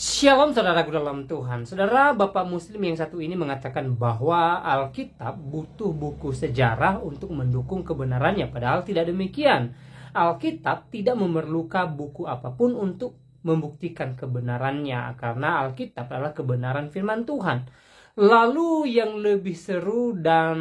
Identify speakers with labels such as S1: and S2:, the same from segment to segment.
S1: Shalom saudaraku dalam Tuhan. Saudara, Bapak Muslim yang satu ini mengatakan bahwa Alkitab butuh buku sejarah untuk mendukung kebenarannya. Padahal tidak demikian. Alkitab tidak memerlukan buku apapun untuk membuktikan kebenarannya, karena Alkitab adalah kebenaran firman Tuhan. Lalu yang lebih seru dan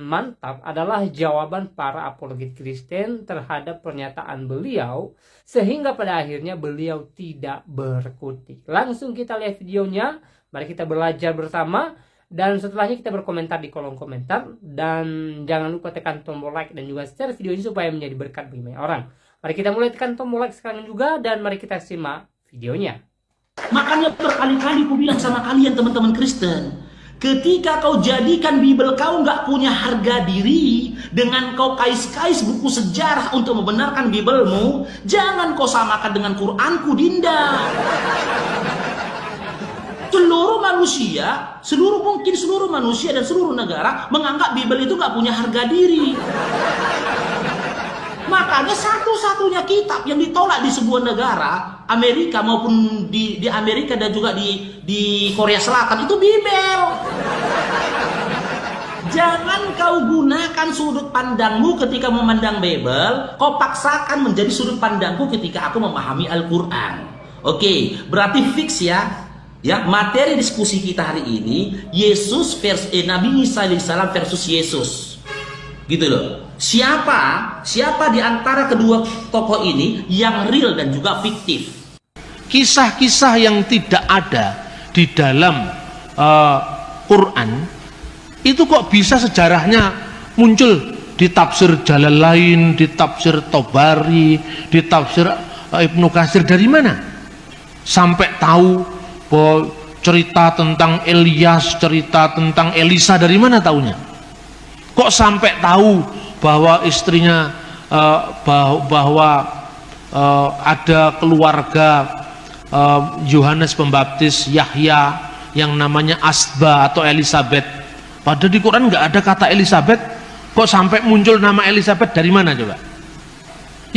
S1: mantap adalah jawaban para apologet Kristen terhadap pernyataan beliau, sehingga pada akhirnya beliau tidak berkutik. Langsung kita lihat videonya, mari kita belajar bersama, dan setelahnya kita berkomentar di kolom komentar. Dan jangan lupa tekan tombol like dan juga share video ini supaya menjadi berkat bagi banyak orang. Mari kita mulai tekan tombol like sekarang juga, dan mari kita simak videonya.
S2: Makanya berkali-kali aku bilang sama kalian teman-teman Kristen, ketika kau jadikan Bible kau nggak punya harga diri dengan kau kais-kais buku sejarah untuk membenarkan Biblemu, jangan kau samakan dengan Quranku, Dinda. Seluruh manusia, seluruh manusia dan seluruh negara menganggap Bible itu nggak punya harga diri. Makanya satu-satunya kitab yang ditolak di sebuah negara, Amerika maupun di Amerika dan juga di Korea Selatan, itu Bible. Jangan kau gunakan sudut pandangmu ketika memandang Bible, kau paksakan menjadi sudut pandangku ketika aku memahami Al-Quran. Oke, berarti fix ya. Ya, materi diskusi kita hari ini Nabi Isa alaihissalam versus Yesus. Gitu loh. Siapa di antara kedua tokoh ini yang real dan juga fiktif?
S3: Kisah-kisah yang tidak ada di dalam Quran itu kok bisa sejarahnya muncul di tafsir Jalalain, di tafsir Tobari, di tafsir Ibnu Katsir. Dari mana? Sampai tahu bahwa cerita tentang Elias, cerita tentang Elisa, dari mana taunya? Kok sampai tahu bahwa istrinya bahwa ada keluarga Yohanes Pembaptis, Yahya, yang namanya Asba atau Elizabeth. Padahal di Quran nggak ada kata Elizabeth. Kok sampai muncul nama Elizabeth? Dari mana coba?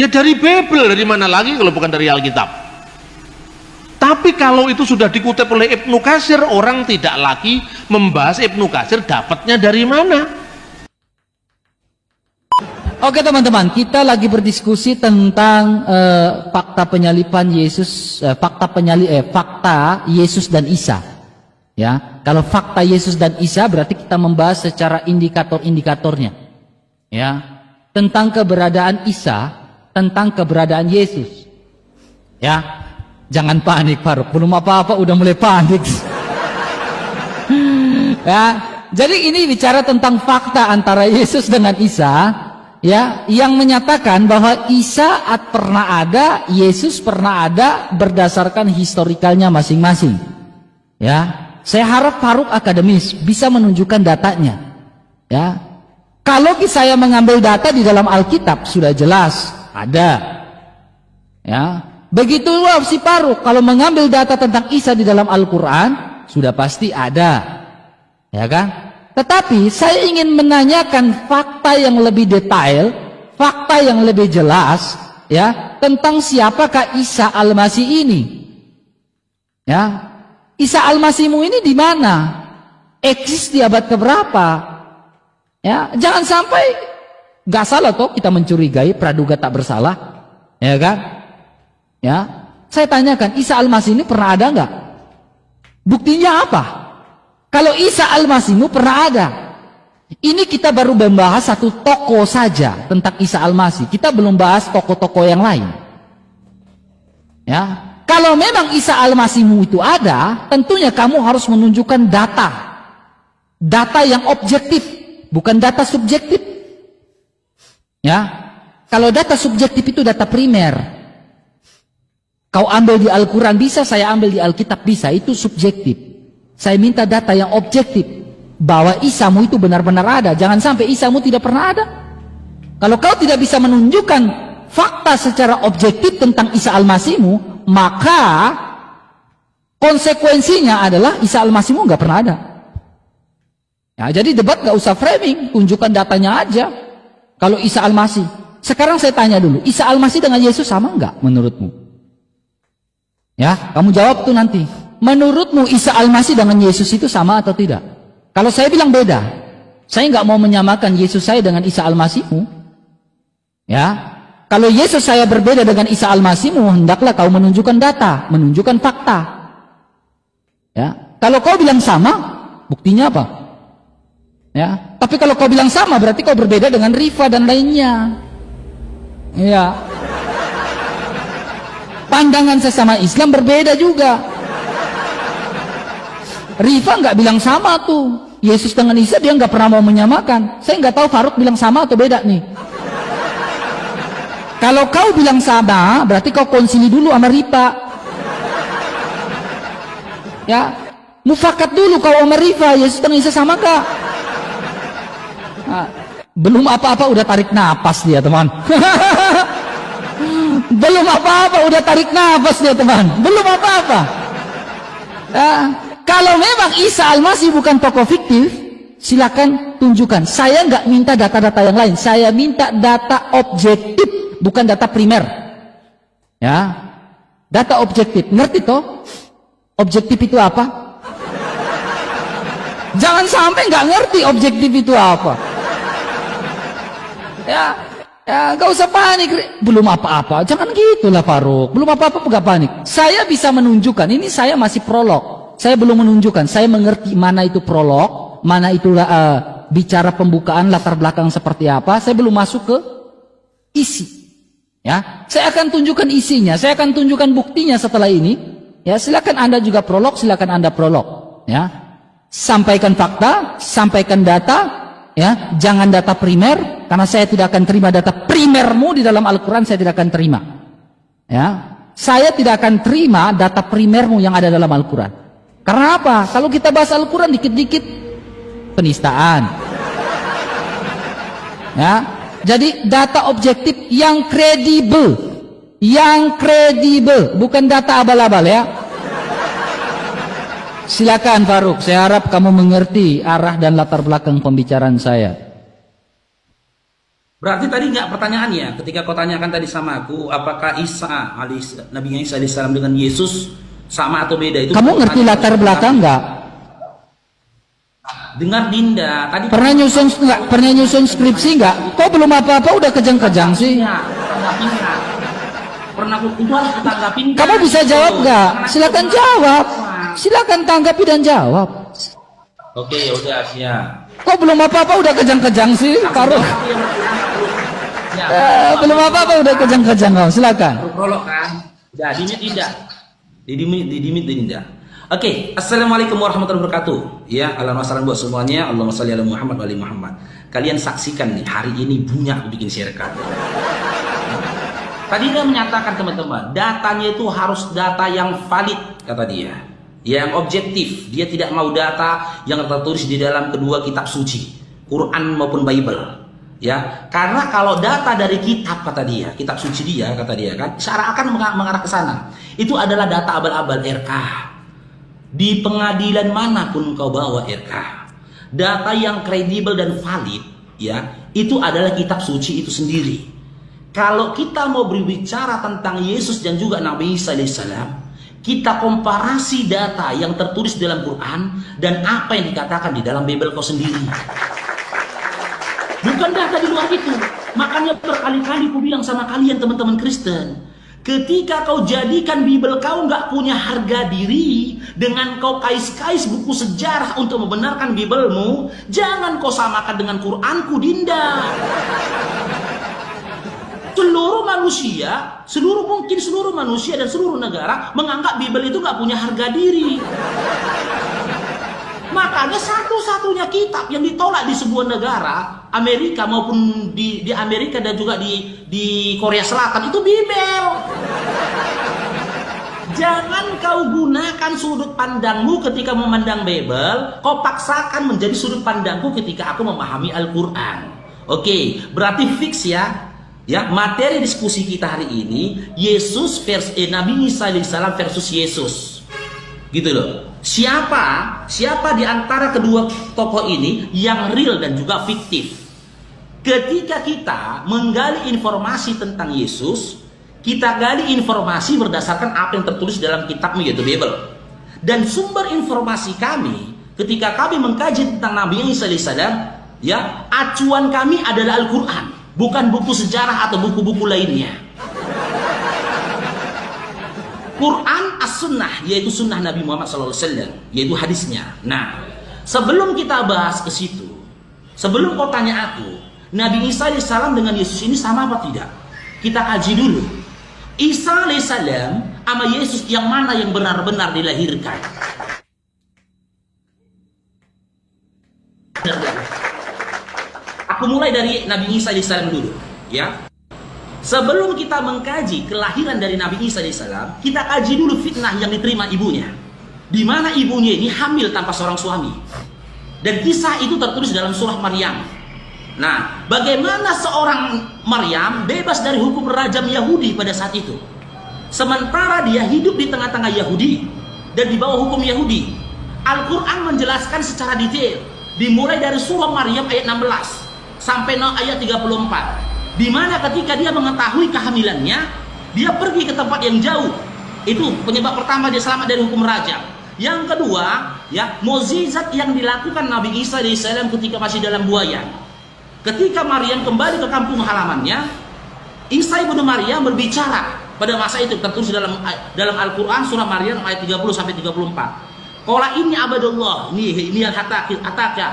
S3: Ya dari Bible. Dari mana lagi kalau bukan dari Alkitab? Tapi kalau itu sudah dikutip oleh Ibnu Katsir, orang tidak lagi membahas Ibnu Katsir dapatnya dari mana.
S4: Oke teman-teman, kita lagi berdiskusi tentang fakta penyaliban Yesus, fakta Yesus dan Isa. Ya, kalau fakta Yesus dan Isa berarti kita membahas secara indikator-indikatornya. Ya, tentang keberadaan Isa, tentang keberadaan Yesus. Ya, jangan panik Faruk, belum apa-apa udah mulai panik. Ya, jadi ini bicara tentang fakta antara Yesus dengan Isa. Ya, yang menyatakan bahwa Isa pernah ada, Yesus pernah ada berdasarkan historikalnya masing-masing. Ya, saya harap Faruk akademis bisa menunjukkan datanya. Ya, kalau saya mengambil data di dalam Alkitab sudah jelas ada. Ya, begitu si Faruk kalau mengambil data tentang Isa di dalam Al-Quran sudah pasti ada. Ya kan? Tetapi saya ingin menanyakan fakta yang lebih detail, fakta yang lebih jelas, ya, tentang siapakah Isa Al-Masih ini. Ya, Isa Al-Masihmu ini di mana? Eksis di abad keberapa? Ya, jangan sampai gak salah toh kita mencurigai praduga tak bersalah, ya kan? Ya, saya tanyakan Isa Al-Masih ini pernah ada nggak? Buktinya apa? Kalau Isa Al-Masihmu pernah ada. Ini kita baru membahas satu tokoh saja tentang Isa Al-Masih. Kita belum bahas tokoh-tokoh yang lain. Ya, kalau memang Isa Al-Masihmu itu ada, tentunya kamu harus menunjukkan data. Data yang objektif, bukan data subjektif. Ya, kalau data subjektif itu data primer. Kau ambil di Al-Quran bisa, saya ambil di Alkitab bisa, itu subjektif. Saya minta data yang objektif bahwa Isamu itu benar-benar ada. Jangan sampai Isamu tidak pernah ada. Kalau kau tidak bisa menunjukkan fakta secara objektif tentang Isa Al-Masihmu, maka konsekuensinya adalah Isa Al-Masihmu nggak pernah ada. Ya, jadi debat nggak usah framing, tunjukkan datanya aja. Kalau Isa Al-Masih, sekarang saya tanya dulu, Isa Al-Masih dengan Yesus sama nggak menurutmu? Ya, kamu jawab tuh nanti. menurutmu Isa Al-Masih dengan Yesus itu sama atau tidak? Kalau saya bilang beda, saya nggak mau menyamakan Yesus saya dengan Isa Al-Masihmu. Ya, kalau Yesus saya berbeda dengan Isa Al-Masihmu, hendaklah kau menunjukkan data, menunjukkan fakta. Ya, kalau kau bilang sama, buktinya apa? Ya, tapi kalau kau bilang sama, berarti kau berbeda dengan Rifa dan lainnya. Ya, pandangan sesama Islam berbeda juga. Rifa nggak bilang sama tuh. Yesus dengan Isa dia nggak pernah mau menyamakan. Saya nggak tahu Faruk bilang sama atau beda nih. Kalau kau bilang sama, berarti kau konsili dulu sama Rifa. Ya, mufakat dulu kau sama Rifa. Yesus dengan Isa sama gak? Nah, belum apa-apa udah tarik napas dia, teman. Belum apa-apa udah tarik napas dia, teman. Belum apa-apa. Ya, kalau memang Isa Al-Masih bukan tokoh fiktif, silakan tunjukkan. Saya nggak minta data-data yang lain. Saya minta data objektif, bukan data primer. Ya, data objektif. Ngerti toh? Objektif itu apa? Jangan sampai nggak ngerti objektif itu apa. Ya, gak usah panik. Belum apa-apa. Jangan gitulah Faruk. Belum apa-apa gak panik. Saya bisa menunjukkan. Ini saya masih prolog. Saya belum menunjukkan. Saya mengerti mana itu prolog, mana itu bicara pembukaan latar belakang seperti apa. Saya belum masuk ke isi. Ya, saya akan tunjukkan isinya. Saya akan tunjukkan buktinya setelah ini. Ya, silakan Anda juga prolog. Silakan Anda prolog. Ya, sampaikan fakta, sampaikan data. Ya, jangan data primer, karena saya tidak akan terima data primermu di dalam Al-Quran. Saya tidak akan terima. Ya, saya tidak akan terima data primermu yang ada dalam Al-Quran. Karena apa? Kalau kita bahas Al-Quran dikit-dikit penistaan. Ya, jadi data objektif yang kredibel, bukan data abal-abal ya. Silakan Faruk, saya harap kamu mengerti arah dan latar belakang pembicaraan saya.
S2: Berarti tadi nggak pertanyaannya ketika kau tanyakan tadi sama aku, apakah Nabi Isa alaihissalam dengan Yesus sama atau beda? Itu
S4: kamu ngerti latar belakang nggak?
S2: Dengar Dinda tadi.
S4: Pernah nyusun skripsi nggak? Kok belum apa-apa udah kejang-kejang sih?
S2: Pernah itu harus kutanggapin.
S4: Kamu bisa jawab nggak? Silakan jawab. Silakan tanggapi dan jawab.
S2: Oke, udah siap.
S4: Kok belum apa-apa udah kejang-kejang sih, Faruk? Belum apa-apa udah kejang-kejang kau. Silakan.
S2: Prolog kan? Udah dimit tidak? Dimit tidak. Oke, assalamualaikum warahmatullahi wabarakatuh. Ya, Allahumma salam buat semuanya. Allahumma salli ala Muhammad wa ali Muhammad. Kalian saksikan nih, hari ini bunyak bikin sharekan. Tadi dia menyatakan teman-teman, datanya itu harus data yang valid, kata dia. Yang objektif. Dia tidak mau data yang tertulis di dalam kedua kitab suci, Quran maupun Bible. Ya, karena kalau data dari kitab, kata dia, kitab suci dia, kata dia kan, seakan mengarah ke sana. Itu adalah data abal-abal RK. Di pengadilan manapun kau bawa RK, data yang kredibel dan valid, ya, itu adalah kitab suci itu sendiri. Kalau kita mau berbicara tentang Yesus dan juga Nabi Isa alaihissalam, kita komparasi data yang tertulis dalam Quran dan apa yang dikatakan di dalam Bible kau sendiri. Bukan data di luar itu. Makanya berkali-kali aku bilang sama kalian teman-teman Kristen, ketika kau jadikan Bible kau nggak punya harga diri dengan kau kais-kais buku sejarah untuk membenarkan Biblemu, jangan kau samakan dengan Quranku, Dinda. Seluruh manusia dan seluruh negara menganggap Bible itu nggak punya harga diri. Makanya satu-satunya kitab yang ditolak di sebuah negara, Amerika maupun di Amerika dan juga di Korea Selatan, itu Bible. Jangan kau gunakan sudut pandangmu ketika memandang Bible, kau paksakan menjadi sudut pandangku ketika aku memahami Al-Quran. Oke, berarti fix ya. Ya, materi diskusi kita hari ini Nabi Isa alaihissalam versus Yesus. Gitu loh. Siapa di antara kedua tokoh ini yang real dan juga fiktif? Ketika kita menggali informasi tentang Yesus, kita gali informasi berdasarkan apa yang tertulis dalam kitabmu, yaitu Bible. Dan sumber informasi kami ketika kami mengkaji tentang Nabi Isa alaihissalam, ya, acuan kami adalah Al-Quran, bukan buku sejarah atau buku-buku lainnya. Quran as-sunnah, yaitu sunnah Nabi Muhammad SAW, yaitu hadisnya. Nah, sebelum kita bahas ke situ, sebelum kau tanya aku, Nabi Isa alaihissalam dengan Yesus ini sama apa tidak? Kita kaji dulu. Isa alaihissalam sama Yesus yang mana yang benar-benar dilahirkan? Aku mulai dari Nabi Isa alaihissalam dulu, ya. Sebelum kita mengkaji kelahiran dari Nabi Isa alaihissalam, kita kaji dulu fitnah yang diterima ibunya. Di mana ibunya ini hamil tanpa seorang suami. Dan kisah itu tertulis dalam surah Maryam. Nah, bagaimana seorang Maryam bebas dari hukum rajam Yahudi pada saat itu? Sementara dia hidup di tengah-tengah Yahudi dan di bawah hukum Yahudi. Al-Quran menjelaskan secara detail. Dimulai dari surah Maryam ayat 16 sampai ayat 34. Di mana ketika dia mengetahui kehamilannya, dia pergi ke tempat yang jauh. Itu penyebab pertama dia selamat dari hukum rajam. Yang kedua, ya, mukjizat yang dilakukan Nabi Isa alaihissalam ketika masih dalam buaya. Ketika Maryam kembali ke kampung halamannya, Isa ibnu Maryam berbicara pada masa itu, tertulis dalam Al-Quran surah Maryam ayat 30 sampai 34. Qala inni abadullah, ini ataka.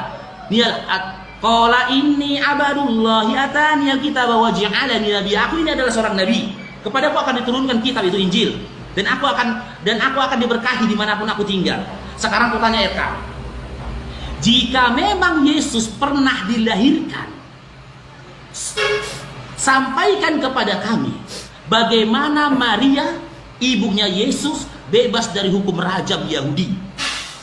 S2: Qala inni abadullahi atani alkitab wa ja'alani nabiyya. Aku ini adalah seorang nabi. Kepadaku akan diturunkan kitab, itu Injil. Dan aku akan diberkahi dimanapun aku tinggal. Sekarang aku tanya RK. Jika memang Yesus pernah dilahirkan, sampaikan kepada kami bagaimana Maria, ibunya Yesus, bebas dari hukum rajam Yahudi.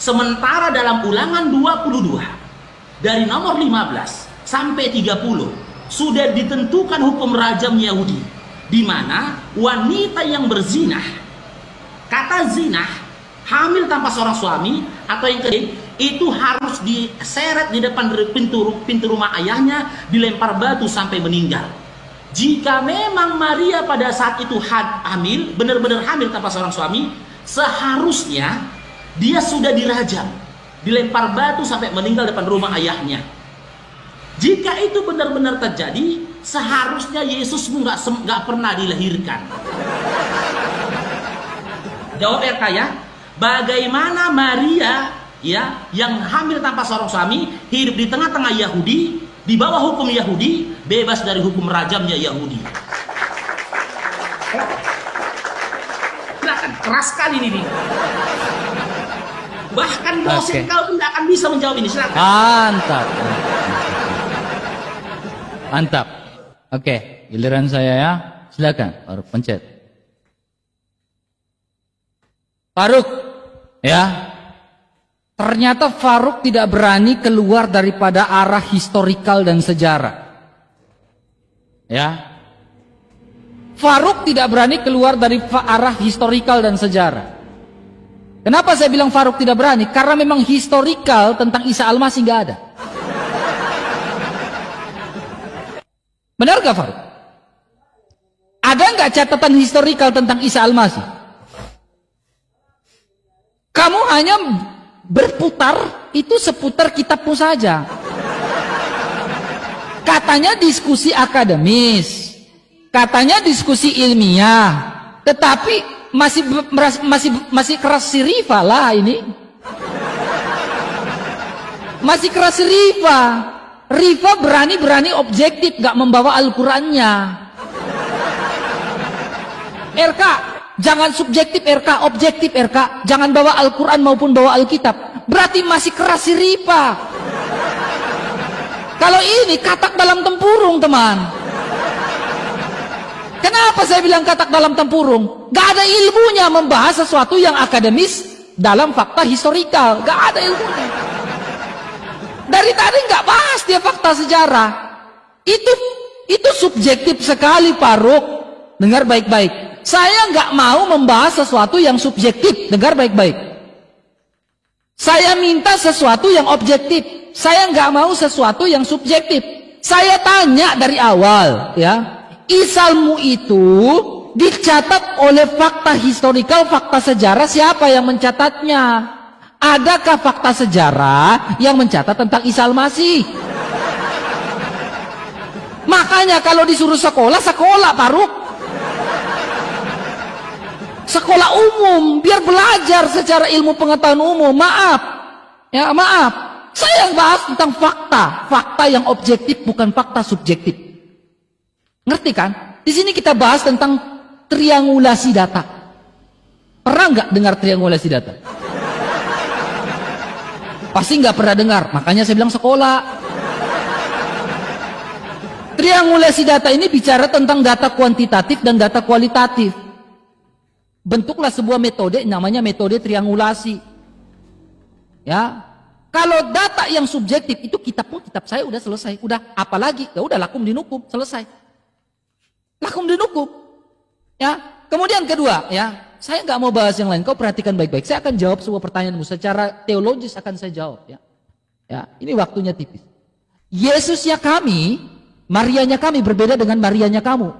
S2: Sementara dalam Ulangan 22 dari nomor 15 sampai 30 sudah ditentukan hukum rajam Yahudi, di mana wanita yang berzinah, kata zinah, hamil tanpa seorang suami atau yang kedua, itu harus diseret di depan pintu rumah ayahnya, dilempar batu sampai meninggal. Jika memang Maria pada saat itu hamil, benar-benar hamil tanpa seorang suami, seharusnya dia sudah dirajam, dilempar batu sampai meninggal depan rumah ayahnya. Jika itu benar-benar terjadi, seharusnya Yesus nggak pernah dilahirkan. Jawab RK ya. Bagaimana Maria, ya, yang hamil tanpa seorang suami, hidup di tengah-tengah Yahudi, di bawah hukum Yahudi, bebas dari hukum rajamnya Yahudi. Silakan, keras sekali ini. Bahkan dosen kau pun tidak akan bisa menjawab ini. Silakan.
S4: Mantap. Mantap. Oke, giliran saya ya. Silakan, Faruk pencet. Faruk, ya. Ternyata Faruk tidak berani keluar daripada arah historikal dan sejarah. Ya. Faruk tidak berani keluar dari arah historikal dan sejarah. Kenapa saya bilang Faruk tidak berani? Karena memang historikal tentang Isa Al-Masih nggak ada. Benar gak Faruk? Ada nggak catatan historikal tentang Isa Al-Masih? Kamu hanya berputar itu seputar kitabmu saja. Katanya diskusi akademis, katanya diskusi ilmiah, tetapi masih keras si Rifa lah ini. Masih keras si Rifa. Rifa berani objektif, gak membawa Al-Qurannya. RK, jangan subjektif RK, objektif RK. Jangan bawa Al-Quran maupun bawa Alkitab. Berarti masih keras si Rifa. Kalau ini katak dalam tempurung, teman. Kenapa saya bilang katak dalam tempurung? Gak ada ilmunya membahas sesuatu yang akademis dalam fakta historikal. Gak ada ilmunya. Dari tadi gak bahas dia fakta sejarah. Itu subjektif sekali, Faruk. Dengar baik-baik. Saya gak mau membahas sesuatu yang subjektif. Dengar baik-baik. Saya minta sesuatu yang objektif. Saya gak mau sesuatu yang subjektif. Saya tanya dari awal, ya. Isalmu itu dicatat oleh fakta historikal, fakta sejarah. Siapa yang mencatatnya? Adakah fakta sejarah yang mencatat tentang Isa Al-Masih? Makanya kalau disuruh sekolah, sekolah Faruk. Sekolah umum, biar belajar secara ilmu pengetahuan umum. Maaf, ya maaf. Saya bahas tentang fakta, fakta yang objektif, bukan fakta subjektif. Ngerti kan? Di sini kita bahas tentang triangulasi data. Pernah nggak dengar triangulasi data? Pasti nggak pernah dengar. Makanya saya bilang sekolah. Triangulasi data ini bicara tentang data kuantitatif dan data kualitatif. Bentuklah sebuah metode, namanya metode triangulasi. Ya, kalau data yang subjektif itu kitab saya udah selesai, udah apalagi, ya udah lakum dinukum, selesai. Lakum dinukum. Ya, kemudian kedua, ya, saya nggak mau bahas yang lain. Kau perhatikan baik-baik. Saya akan jawab sebuah pertanyaanmu secara teologis, akan saya jawab. Ya, ya, ini waktunya tipis. Yesusnya kami, Marianya kami berbeda dengan Marianya kamu.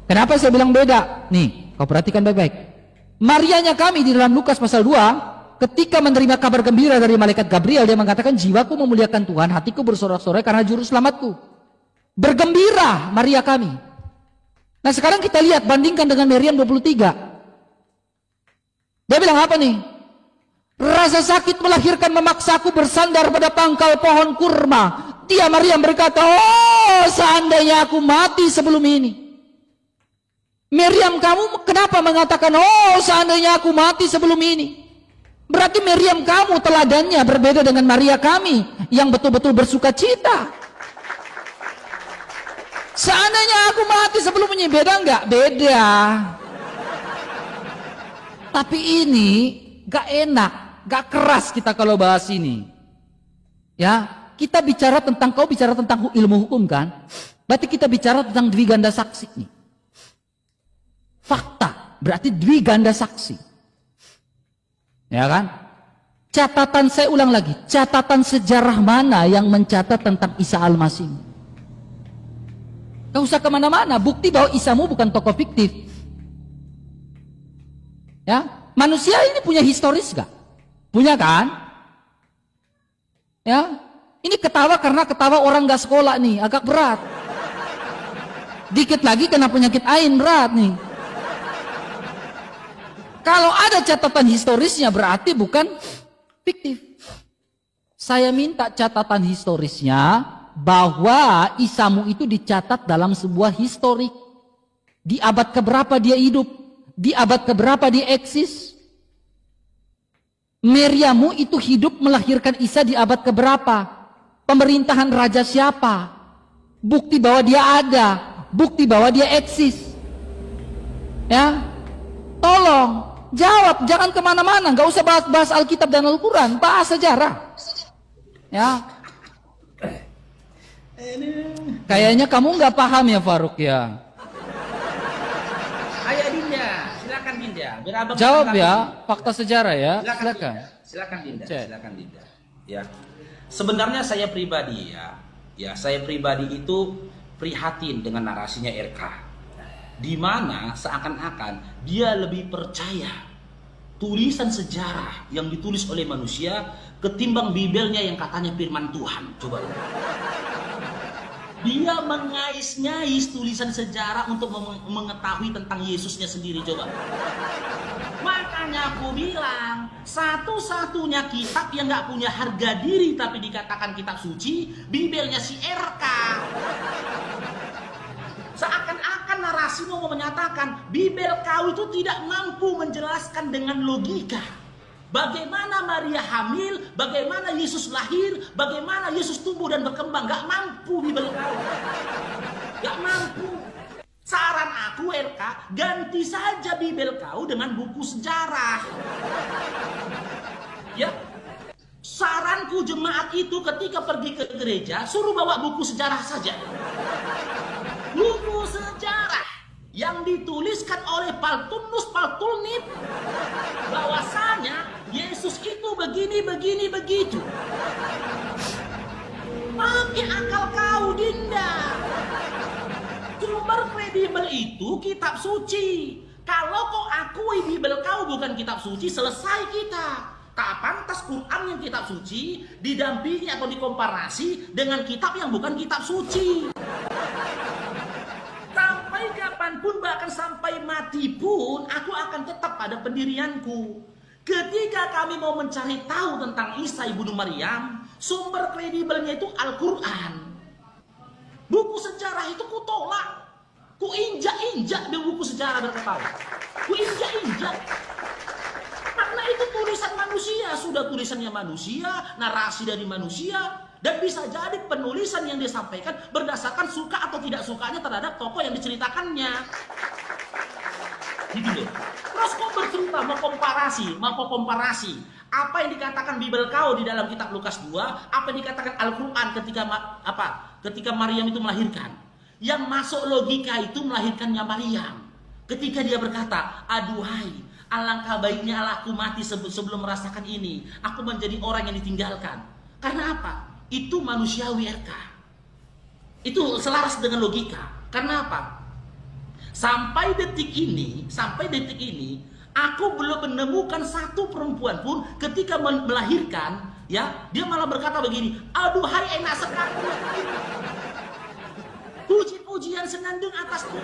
S4: Kenapa saya bilang beda? Nih, kau perhatikan baik-baik. Marianya kami di dalam Lukas pasal 2, ketika menerima kabar gembira dari malaikat Gabriel, dia mengatakan, jiwaku memuliakan Tuhan, hatiku bersorak-sorai karena juru selamatku. Bergembira Maria kami. Nah sekarang kita lihat, bandingkan dengan Maryam 23. Dia bilang apa nih? Rasa sakit melahirkan memaksaku bersandar pada pangkal pohon kurma. Dia Maryam berkata, oh seandainya aku mati sebelum ini. Maryam, kamu kenapa mengatakan, oh seandainya aku mati sebelum ini? Berarti Maryam kamu teladannya berbeda dengan Maria kami yang betul-betul bersuka cita. Seandainya aku mati sebelum ini, beda enggak? Beda. Tapi ini gak enak, gak keras kita kalau bahas ini. Ya, kita bicara tentang, kau bicara tentang ilmu hukum kan? Berarti kita bicara tentang dwiganda saksi nih. Fakta, berarti dwiganda saksi. Ya kan? Catatan, saya ulang lagi, catatan sejarah mana yang mencatat tentang Isa Al-Masih? Gak usah kemana-mana, bukti bahwa Isamu bukan tokoh fiktif. Ya, manusia ini punya historis gak? Punya kan? Ya, ini ketawa karena ketawa orang gak sekolah nih, agak berat. Dikit lagi kena penyakit ain, berat nih. Kalau ada catatan historisnya berarti bukan fiktif. Saya minta catatan historisnya bahwa Isamu itu dicatat dalam sebuah historik. Di abad keberapa dia hidup? Di abad keberapa dia eksis? Maryammu itu hidup melahirkan Isa di abad keberapa? Pemerintahan raja siapa? Bukti bahwa dia ada, bukti bahwa dia eksis. Ya, tolong jawab, jangan kemana-mana, nggak usah bahas Alkitab dan Al-Quran, bahas sejarah. Ya, kayaknya kamu nggak paham ya Faruk ya.
S2: Ayo Dinda, silakan Dinda.
S4: Jawab ya, fakta sejarah ya. Silakan.
S2: Silakan Dinda, silakan Dinda. Ya, sebenarnya saya pribadi saya pribadi itu prihatin dengan narasinya RK. Di mana seakan-akan dia lebih percaya tulisan sejarah yang ditulis oleh manusia ketimbang Bibelnya yang katanya firman Tuhan. Coba. Dia mengais-ngais tulisan sejarah untuk mengetahui tentang Yesusnya sendiri. Coba. Makanya aku bilang, satu-satunya kitab yang gak punya harga diri tapi dikatakan kitab suci, Bibelnya si RK. Seakan-akan narasimu mau menyatakan Bibel kau itu tidak mampu menjelaskan dengan logika bagaimana Maria hamil, bagaimana Yesus lahir, bagaimana Yesus tumbuh dan berkembang. Gak mampu Bibel kau, gak mampu. Saran aku RK, ganti saja Bibel kau dengan buku sejarah. Ya, saranku jemaat itu ketika pergi ke gereja suruh bawa buku sejarah saja. Buku sejarah yang dituliskan oleh Paltunus Paltulnip bahwasanya Yesus itu begini begitu. Pakai akal kau Dinda. Sumber kredibel itu kitab suci. Kalau kau akui Bible kau bukan kitab suci, selesai kita. Tak pantas Quran yang kitab suci didampingi atau dikomparasi dengan kitab yang bukan kitab suci. Sampai kapanpun, bahkan sampai mati pun, aku akan tetap pada pendirianku. Ketika kami mau mencari tahu tentang Isa ibnu Maryam, sumber kredibelnya itu Al-Quran. Buku sejarah itu kutolak. Ku injak-injak di buku sejarah berkepala. Ku injak-injak. Karena itu tulisan manusia, sudah tulisannya manusia, narasi dari manusia, dan bisa jadi penulisan yang disampaikan berdasarkan suka atau tidak sukanya terhadap tokoh yang diceritakannya. Gitu. Terus kau bercerita mau komparasi apa yang dikatakan Bible kau di dalam kitab Lukas 2, apa yang dikatakan Al-Quran ketika Maryam itu melahirkan. Yang masuk logika itu melahirkannya Maryam. Ketika dia berkata, aduhai, alangkah baiknya aku mati sebelum merasakan ini. Aku menjadi orang yang ditinggalkan. Karena apa? Itu manusiawi RK. Itu selaras dengan logika. Karena apa? Sampai detik ini, aku belum menemukan satu perempuan pun ketika melahirkan, ya, dia malah berkata begini, aduhai enak sekali. Puji-pujian senandung atas Tuhan.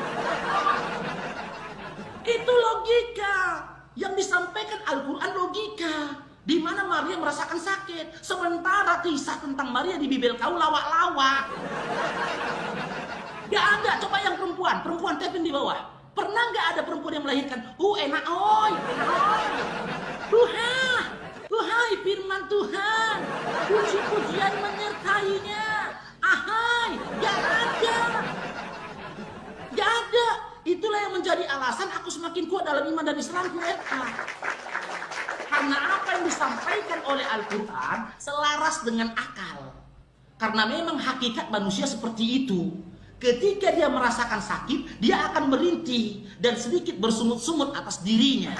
S2: Itu logika yang disampaikan Al-Quran, logika di mana Maria merasakan sakit, sementara kisah tentang Maria di Bible kau lawak-lawak. Gak ada. Coba yang perempuan tepin di bawah, pernah nggak ada perempuan yang melahirkan enak oi Tuhai firman Tuhan, puji-pujian menyertainya, ahai, gak ada. Itulah yang menjadi alasan aku semakin kuat dalam iman dan Islamku, karena apa yang disampaikan oleh Al-Quran selaras dengan akal. Karena memang hakikat manusia seperti itu. Ketika dia merasakan sakit, dia akan merintih dan sedikit bersungut-sungut atas dirinya.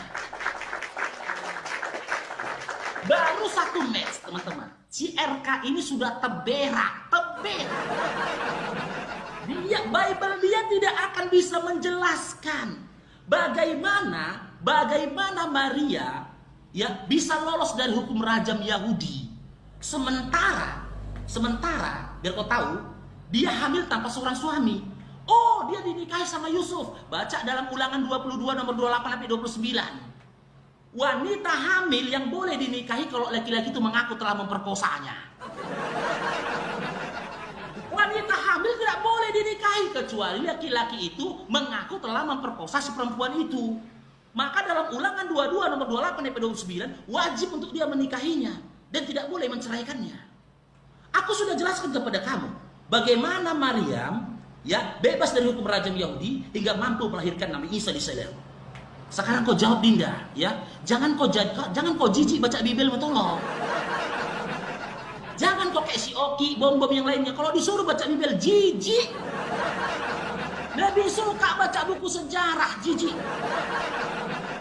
S2: Baru satu match, teman-teman. Si RK ini sudah teberak. Bible dia tidak akan bisa menjelaskan bagaimana Maria ya bisa lolos dari hukum rajam Yahudi. Sementara biar kau tahu, dia hamil tanpa seorang suami. Oh, dia dinikahi sama Yusuf. Baca dalam Ulangan 22 nomor 28 sampai 29. Wanita hamil yang boleh dinikahi kalau laki-laki itu mengaku telah memperkosanya. Wanita hamil tidak boleh dinikahi kecuali laki-laki itu mengaku telah memperkosa si perempuan itu. Maka dalam Ulangan 22 nomor 28 sampai 29 wajib untuk dia menikahinya dan tidak boleh menceraikannya. Aku sudah jelaskan kepada kamu bagaimana Maryam ya bebas dari hukum rajam Yahudi hingga mampu melahirkan Nabi Isa di Salem. Sekarang kau jawab Dinda, ya. Jangan kau jijik baca Bible, tolong. Jangan kau kayak si Oki, bom-bom yang lainnya. Kalau disuruh baca Bible, jijik. Lebih suka baca buku sejarah, jijik.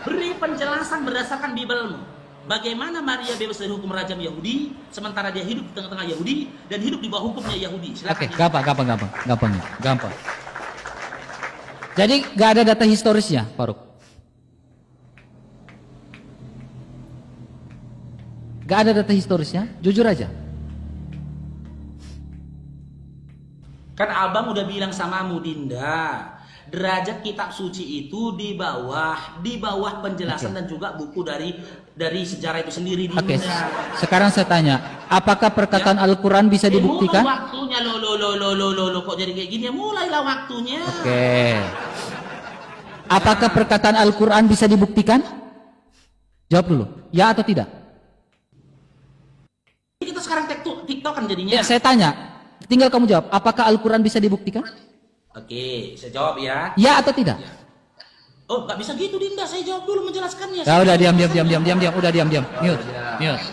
S2: Beri penjelasan berdasarkan Bible-mu. Bagaimana Maria bebas dari hukum rajam Yahudi, sementara dia hidup di tengah-tengah Yahudi dan hidup di bawah hukumnya Yahudi. Silakan.
S4: Oke, gampang. Jadi gak ada data historisnya, Faruk. Gak ada data historisnya, jujur aja.
S2: Kan abang udah bilang samamu Dinda, derajat kitab suci itu di bawah penjelasan dan juga buku dari sejarah itu sendiri, Dinda.
S4: Oke, sekarang saya tanya, apakah perkataan Al-Quran bisa dibuktikan?
S2: Mulai waktunya lo kok jadi kayak gini ya, mulailah waktunya.
S4: Oke. Apakah perkataan Al-Quran bisa dibuktikan? Jawab dulu, ya atau tidak?
S2: Kita sekarang TikTokan jadinya.
S4: Ya, saya tanya, tinggal kamu jawab, apakah Al-Quran bisa dibuktikan?
S2: Oke, saya jawab ya.
S4: Ya atau tidak?
S2: Oh, nggak bisa gitu Dinda, saya jawab dulu menjelaskannya.
S4: Ya udah diam, udah diam. Mute.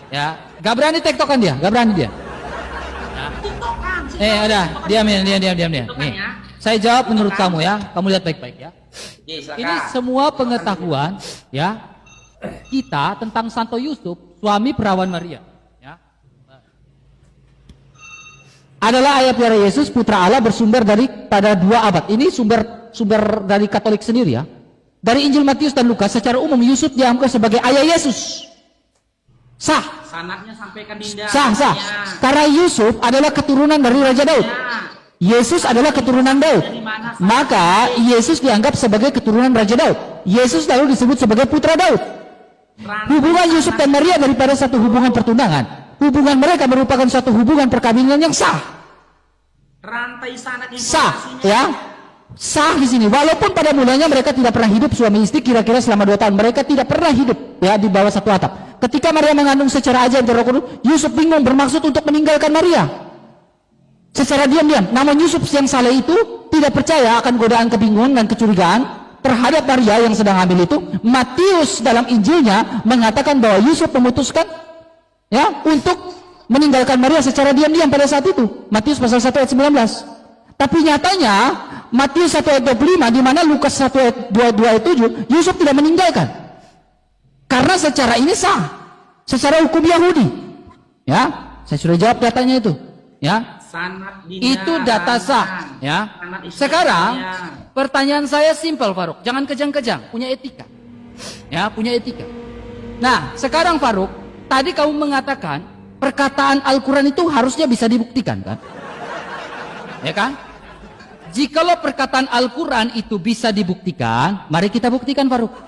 S4: Ya, gak berani TikTokan dia, gak berani dia.
S2: TikTokan.
S4: Udah, diam. Nih, saya jawab menurut kamu ya, kamu lihat baik-baik ya.
S2: Oke, silakan.
S4: Ini semua pengetahuan ya kita tentang Santo Yusuf, suami perawan Maria. Adalah ayat dari Yesus putra Allah bersumber pada 2 abad. Ini sumber sumber dari Katolik sendiri ya. Dari Injil Matius dan Lukas secara umum Yusuf dianggap sebagai ayah Yesus. Sah.
S2: Sanadnya sampaikan Dinda.
S4: Sah. Karena Yusuf adalah keturunan dari Raja Daud. Yesus adalah keturunan Daud. Maka Yesus dianggap sebagai keturunan Raja Daud. Yesus lalu disebut sebagai putra Daud. Hubungan Yusuf dan Maria daripada satu hubungan pertunangan. Hubungan mereka merupakan satu hubungan perkawinan yang sah.
S2: Rantai sanad
S4: Sah,
S2: informasinya.
S4: ya. Sah di sini. Walaupun pada mulanya mereka tidak pernah hidup suami istri, kira-kira selama 2 tahun mereka tidak pernah hidup ya di bawah satu atap. Ketika Maria mengandung secara ajaib dari Roh Kudus, Yusuf bingung bermaksud untuk meninggalkan Maria. Secara diam-diam, namun Yusuf yang saleh itu tidak percaya akan godaan kebingungan dan kecurigaan terhadap Maria yang sedang hamil itu. Matius dalam Injilnya mengatakan bahwa Yusuf memutuskan ya untuk meninggalkan Maria secara diam-diam pada saat itu. Matius pasal 1 ayat 19. Tapi nyatanya Matius 1 ayat 25 di mana Lukas 1 ayat 22 ayat 7 Yusuf tidak meninggalkan. Karena secara ini sah, secara hukum Yahudi. Ya, saya sudah jawab datanya itu. Ya,
S2: Sanad
S4: itu data sah. Ya. Sekarang pertanyaan saya simpel Faruk, jangan kejang-kejang, punya etika. Ya, punya etika. Nah, sekarang Faruk, tadi kamu mengatakan perkataan Al-Quran itu harusnya bisa dibuktikan kan? Ya kan? Jikalau perkataan Al-Quran itu bisa dibuktikan, mari kita buktikan Faruk.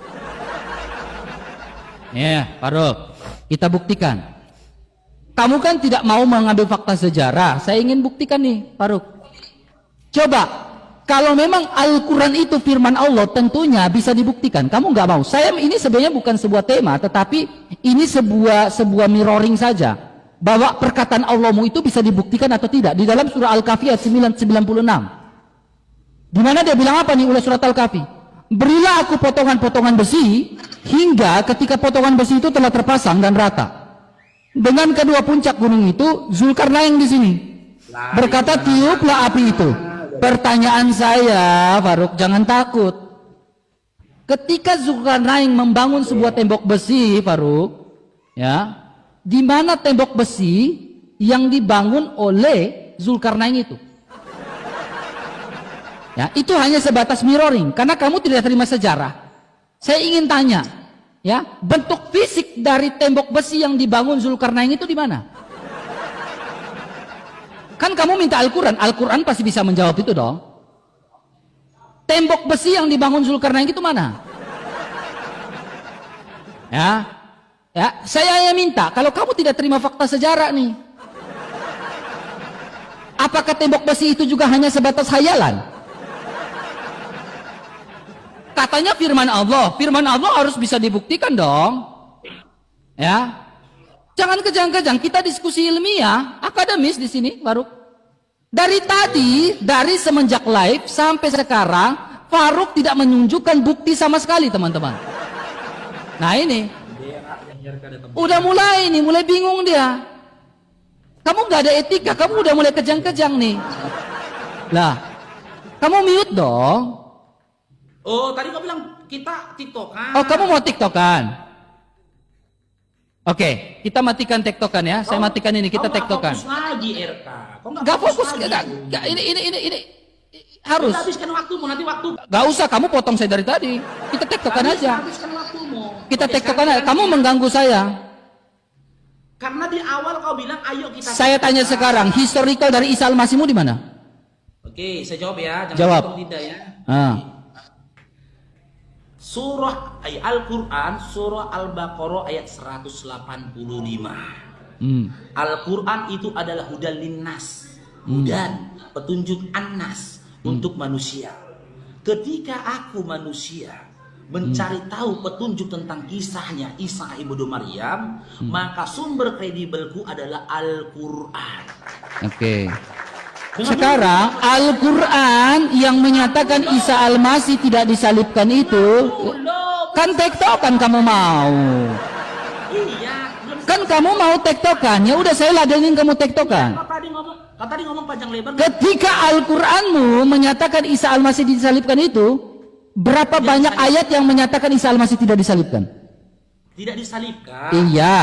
S4: Ya, Faruk, kita buktikan. Kamu kan tidak mau mengambil fakta sejarah. Saya ingin buktikan nih, Faruk. Coba, kalau memang Al-Quran itu firman Allah, tentunya bisa dibuktikan. Kamu nggak mau. Saya ini sebenarnya bukan sebuah tema, tetapi ini sebuah mirroring saja. Bahwa perkataan Allahmu itu bisa dibuktikan atau tidak. Di dalam surah Al-Kahfi ayat 996. Di mana dia bilang apa nih oleh surat Al-Kahfi? Berilah aku potongan-potongan besi hingga ketika potongan besi itu telah terpasang dan rata. Dengan kedua puncak gunung itu Zulkarnain di sini berkata, tiuplah api itu. Pertanyaan saya, Faruk, jangan takut. Ketika Zulkarnain membangun sebuah tembok besi, Faruk, ya, di mana tembok besi yang dibangun oleh Zulkarnain itu? Ya, itu hanya sebatas mirroring karena kamu tidak terima sejarah. Saya ingin tanya, ya, bentuk fisik dari tembok besi yang dibangun Zulkarnain itu di mana? Kan kamu minta Al-Quran, Al-Quran pasti bisa menjawab itu dong. Tembok besi yang dibangun Zulkarnain itu mana? Ya, saya hanya minta, kalau kamu tidak terima fakta sejarah nih, apakah tembok besi itu juga hanya sebatas hayalan? Katanya firman Allah harus bisa dibuktikan dong. Ya. Jangan kejang-kejang, kita diskusi ilmiah, akademis di sini, Faruk. Dari tadi, dari semenjak live sampai sekarang, Faruk tidak menunjukkan bukti sama sekali, teman-teman. Nah, ini. Udah mulai nih, mulai bingung dia. Kamu nggak ada etika, kamu udah mulai kejang-kejang nih. Lah, kamu mute dong.
S2: Oh, tadi kau bilang kita tiktokan.
S4: Oh, kamu mau tiktokan? Oke, kita matikan tiktokan ya. Saya matikan ini, kita tiktokan.
S2: Fokus lagi RK. Kau
S4: Gak fokus,
S2: lagi.
S4: ini harus.
S2: Kita habiskan waktumu, nanti waktu.
S4: Gak usah, kamu potong saya dari tadi. Kita tiktokan aja.
S2: Habiskan waktumu.
S4: Kita
S2: Oke,
S4: tiktokan aja.
S2: sekarang
S4: Kamu mengganggu saya.
S2: Karena di awal kau bilang ayo kita.
S4: Saya tanya sekarang, historical dari Isa Al-Masihmu di mana?
S2: Oke, saya jawab ya. Jangan
S4: Jawab.
S2: potong Dinda ya. Surah Al-Quran, surah Al-Baqarah ayat 185. Al-Quran itu adalah hudan linnas, hudan, petunjuk annas untuk manusia. Ketika aku manusia mencari tahu petunjuk tentang kisahnya Isa ibnu Maryam, maka sumber kredibelku adalah Al-Quran.
S4: Oke. Sekarang Al-Quran yang menyatakan Isa Al-Masih tidak disalibkan itu, kan tektokan kamu mau.
S2: Iya.
S4: Kan kamu mau tektokan, ya udah saya ladenin kamu tektokan.
S2: Kau tadi ngomong panjang lebar.
S4: Ketika Al-Quranmu menyatakan Isa Al-Masih disalibkan itu, berapa banyak ayat yang menyatakan Isa Al-Masih tidak disalibkan?
S2: Tidak disalibkan.
S4: Iya.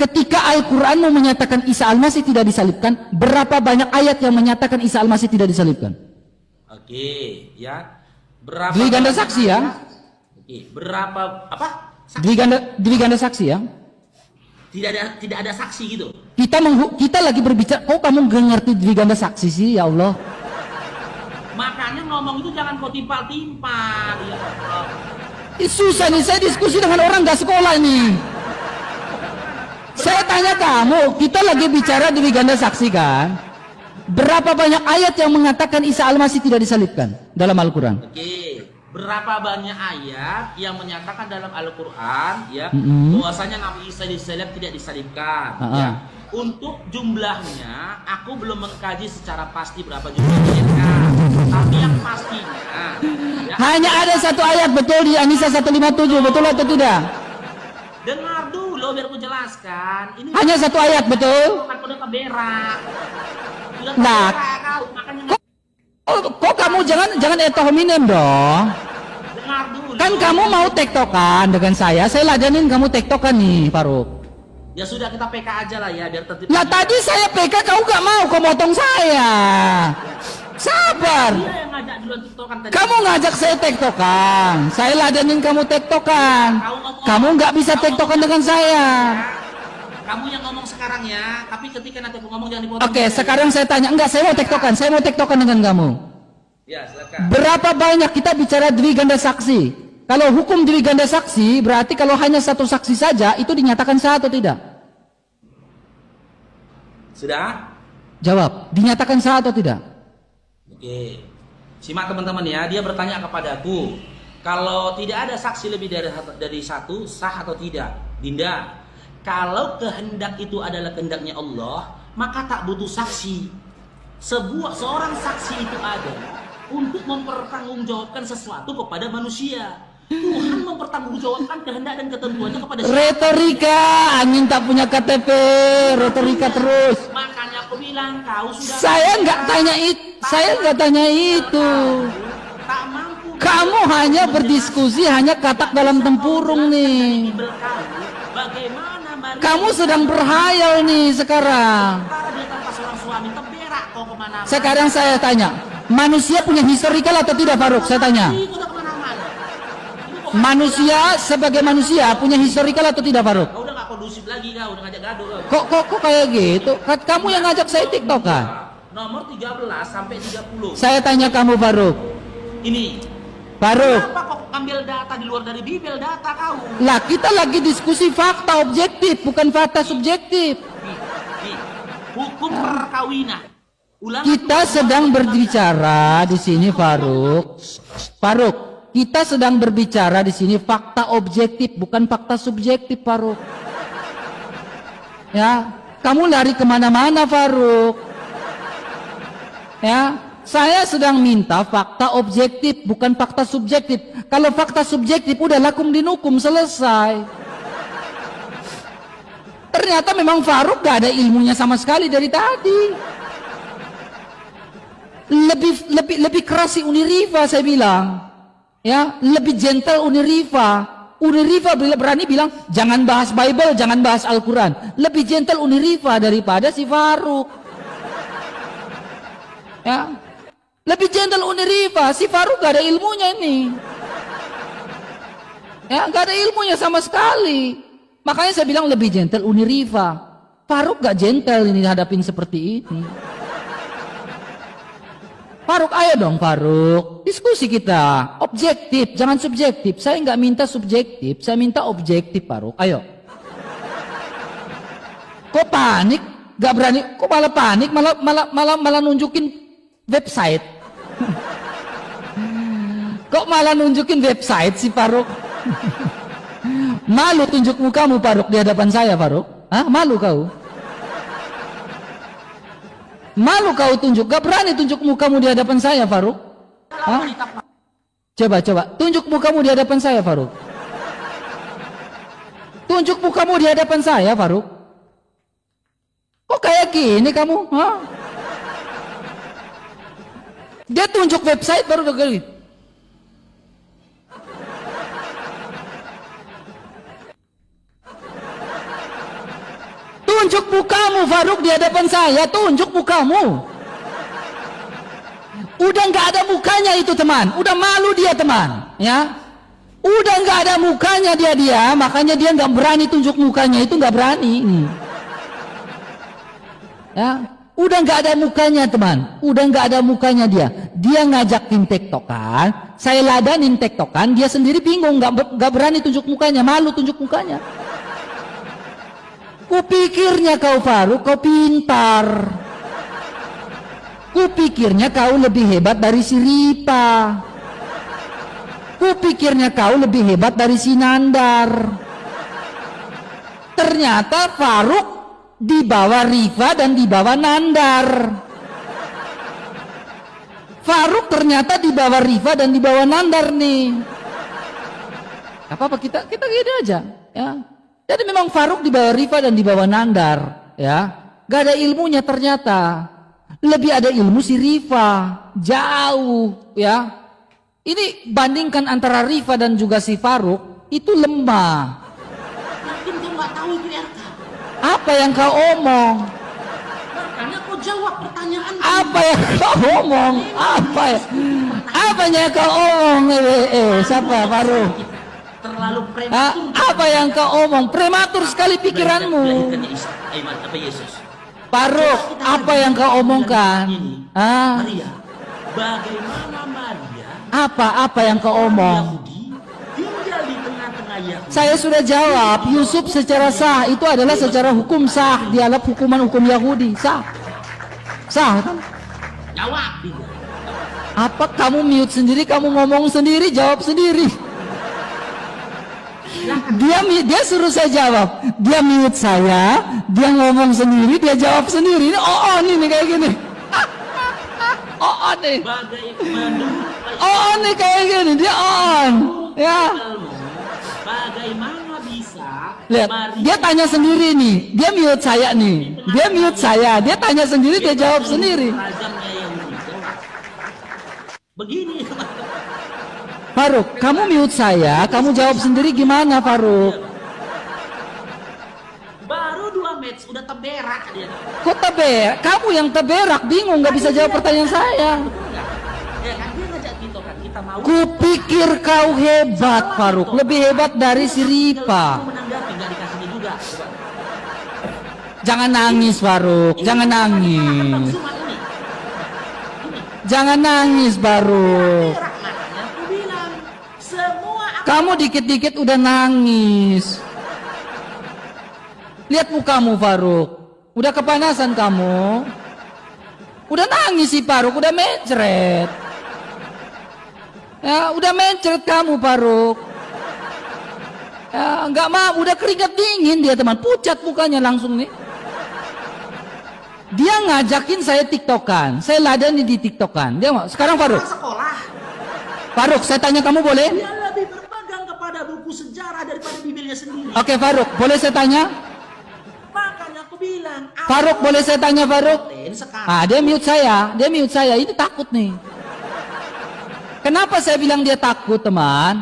S4: Ketika Al-Quranmu menyatakan Isa Al-Masih tidak disalibkan, berapa banyak ayat yang menyatakan Isa Al-Masih tidak disalibkan?
S2: Oke, ya. Berapa
S4: Dwi ganda
S2: banyak
S4: saksi ya?
S2: ayat? Oke, berapa apa? Saksi.
S4: Dwi ganda saksi ya?
S2: Tidak ada saksi gitu.
S4: Kita lagi berbicara, kok kamu gak ngerti dwi ganda saksi sih, ya Allah?
S2: Makanya ngomong itu jangan kau timpal-timpal. Ya Allah.
S4: Susah nih, saya diskusi dengan orang gak sekolah nih. Saya tanya kamu, kita lagi bicara dwi ganda saksi kan? Berapa banyak ayat yang mengatakan Isa Al-Masih tidak disalibkan dalam Al-Quran?
S2: Oke, berapa banyak ayat yang menyatakan dalam Al-Quran ya bahwasanya Nabi Isa disalib tidak disalibkan? Ya. Untuk jumlahnya, aku belum mengkaji secara pasti berapa jumlahnya. Tapi yang pastinya, ya,
S4: Hanya ada satu ayat betul di An-Nisa 157, betul atau tidak?
S2: dengar dulu biar aku jelaskan. Ini
S4: Hanya satu ayat betul?
S2: bukan udah keberak. Udah
S4: Nah,
S2: keberak kau, makanya
S4: Kok kamu jangan eto hominem dong?
S2: dengar dulu.
S4: Kan kamu mau tektokan dengan saya ladenin kamu tektokan nih, Faruk.
S2: Ya sudah kita PK aja lah ya biar tertib.
S4: Lah tadi saya PK kau gak mau, kau motong saya. Sabar.
S2: Dia yang ngajak duluan tiktokan tadi.
S4: Kamu ngajak saya tektokan, saya ladenin kamu tektokan. Kamu nggak bisa tektokan dengan saya.
S2: Kamu yang ngomong sekarang ya, tapi ketika nanti aku ngomong jangan dipotong.
S4: Oke, sekarang saya tanya, enggak, saya mau tektokan dengan kamu.
S2: Ya, silakan.
S4: Berapa banyak kita bicara dwi ganda saksi? Kalau hukum dwi ganda saksi, berarti kalau hanya satu saksi saja, itu dinyatakan sah atau tidak?
S2: Sudah?
S4: Jawab, dinyatakan sah atau tidak?
S2: Oke. Simak teman-teman ya, dia bertanya kepadaku, kalau tidak ada saksi lebih dari satu, sah atau tidak? Dinda, kalau kehendak itu adalah kehendaknya Allah, maka tak butuh saksi. Seorang saksi itu ada untuk mempertanggungjawabkan sesuatu kepada manusia. Tuhan mempertanggungjawabkan kehendak dan ketentuannya kepada siapa?
S4: Retorika, angin tak punya KTP, retorika terus.
S2: Makanya aku bilang kau sudah.
S4: Saya nggak tanya itu.
S2: Tak mampu.
S4: Kamu hanya berdiskusi, hanya katak dalam tempurung nih.
S2: Bagaimana Maria?
S4: Kamu sedang berhayal nih sekarang.
S2: Dia tanpa seorang suami terberak kau kemana-mana.
S4: Sekarang saya tanya, manusia punya historical atau tidak, Faruk? Saya tanya.
S2: Kau udah kemana-mana.
S4: Manusia sebagai manusia punya historical atau tidak, Faruk?
S2: Kau udah gak kondusif lagi kau, udah ngajak gaduh kau.
S4: Kok kayak gitu? Kamu yang ngajak saya TikTok kan?
S2: Nomor 13 sampai 30.
S4: Saya tanya kamu, Faruk.
S2: Ini.
S4: Faruk.
S2: Kenapa kau ambil data di luar dari Bibel data kau?
S4: Lah kita lagi diskusi fakta objektif, bukan fakta subjektif.
S2: Nih, hukum perkawinan.
S4: Kita sedang berbicara di sini, Faruk. Faruk, kita sedang berbicara di sini fakta objektif, bukan fakta subjektif, Faruk. Ya, kamu lari kemana-mana, Faruk. Ya, saya sedang minta fakta objektif, bukan fakta subjektif. Kalau fakta subjektif udah lakum dinukum, selesai. Ternyata memang Faruk gak ada ilmunya sama sekali dari tadi. Lebih keras si Uniriva, saya bilang. Ya, lebih gentle Uniriva. Uniriva berani bilang jangan bahas Bible, jangan bahas Al-Quran. Lebih gentle Uniriva daripada si Faruk. Ya, lebih gentle Uniriva. Si Faruk gak ada ilmunya ini. Ya, gak ada ilmunya sama sekali. Makanya saya bilang lebih gentle Uniriva. Faruk gak gentle ini hadapin seperti ini. Faruk, ayo dong Faruk, diskusi kita, objektif, jangan subjektif. Saya nggak minta subjektif, saya minta objektif, Faruk. Ayo. Kok panik? Gak berani? Kok malah panik? Malah nunjukin website. Kok malah nunjukin website sih Faruk? Malu tunjuk mukamu Faruk di hadapan saya, Faruk? Hah? Malu kau? Malu kau tunjuk, gak berani tunjuk mukamu di hadapan saya, Faruk? Hah? Coba, tunjuk mukamu di hadapan saya, Faruk. Tunjuk mukamu di hadapan saya, Faruk. Kok kayak gini kamu? Hah? Dia tunjuk website baru udah gini. Tunjuk mukamu Faruk di hadapan saya, tunjuk mukamu. Udah nggak ada mukanya itu teman, udah malu dia teman, ya. Udah nggak ada mukanya dia, makanya dia nggak berani tunjuk mukanya, itu nggak berani. Ya, udah nggak ada mukanya teman, udah nggak ada mukanya dia. Dia ngajakin tektokan, saya ladanin tektokan, dia sendiri bingung, nggak berani tunjuk mukanya, malu tunjuk mukanya. Kupikirnya kau Faruk, kau pintar. Kupikirnya kau lebih hebat dari si Ripa. Kupikirnya kau lebih hebat dari si Nandar. Ternyata Faruk di bawah Rifa dan di bawah Nandar. Faruk ternyata di bawah Rifa dan di bawah Nandar nih. Apa kita gini aja, ya. Jadi memang Faruk di bawah Rifa dan di bawah Nandar, ya. Gak ada ilmunya ternyata. Lebih ada ilmu si Rifa, jauh, ya. Ini bandingkan antara Rifa dan juga si Faruk, itu lemah.
S2: Yakin kau nggak tahu itu RK?
S4: Apa yang kau omong?
S2: Makanya kau jawab pertanyaan.
S4: Apa yang kau omong? Apa yang kau omong? Siapa Faruk?
S2: Terlalu prematur.
S4: Apa yang kau omong? Prematur sekali pikiranmu.
S2: Apa Yesus?
S4: Faruk, apa yang kau omongkan?
S2: Maria, bagaimana Maria?
S4: Apa yang kau omong?
S2: Yahudi tinggal di tengah-tengah Yahudi.
S4: Saya sudah jawab, Yusuf secara sah itu adalah secara hukum sah, dialah hukum Yahudi sah, kan?
S2: Jawab dia.
S4: Apa kamu mute sendiri, kamu ngomong sendiri, jawab sendiri? Dia suruh saya jawab, dia mute saya, dia ngomong sendiri, dia jawab sendiri. Ini nih kayak gini. Nih. Nih kayak gini, dia ya.
S2: Bagaimana bisa?
S4: Lihat, dia tanya sendiri nih, dia mute saya nih, dia tanya sendiri, dia jawab sendiri.
S2: Begini.
S4: Faruk, kamu mute saya, kamu jawab sendiri gimana Faruk?
S2: Baru 2 match udah teberak dia.
S4: Kok teberak? Kamu yang teberak, bingung nggak bisa jawab pertanyaan saya.
S2: Ya kan dia ngajak kita mau.
S4: Kupikir kau hebat Faruk, lebih hebat dari si Ripa.
S2: Menanggapi nggak dikasih juga.
S4: Jangan nangis Faruk, jangan nangis. Jangan nangis Faruk. Kamu dikit-dikit udah nangis. Lihat mukamu Faruk, udah kepanasan kamu. Udah nangis sih Faruk, udah mencret. Ya, udah mencret kamu Faruk. Ya, nggak mau, udah keringat dingin dia teman, pucat mukanya langsung nih. Dia ngajakin saya tiktokan, saya ladani di tiktokan. Dia mau, sekarang Faruk. Faruk, saya tanya kamu boleh?
S2: Dia lebih berpegang kepada buku sejarah daripada Bibelnya sendiri.
S4: Oke Faruk, boleh saya tanya?
S2: Makanya aku bilang.
S4: Faruk, boleh saya tanya Faruk? Dia mute saya, ini takut nih. Kenapa saya bilang dia takut teman?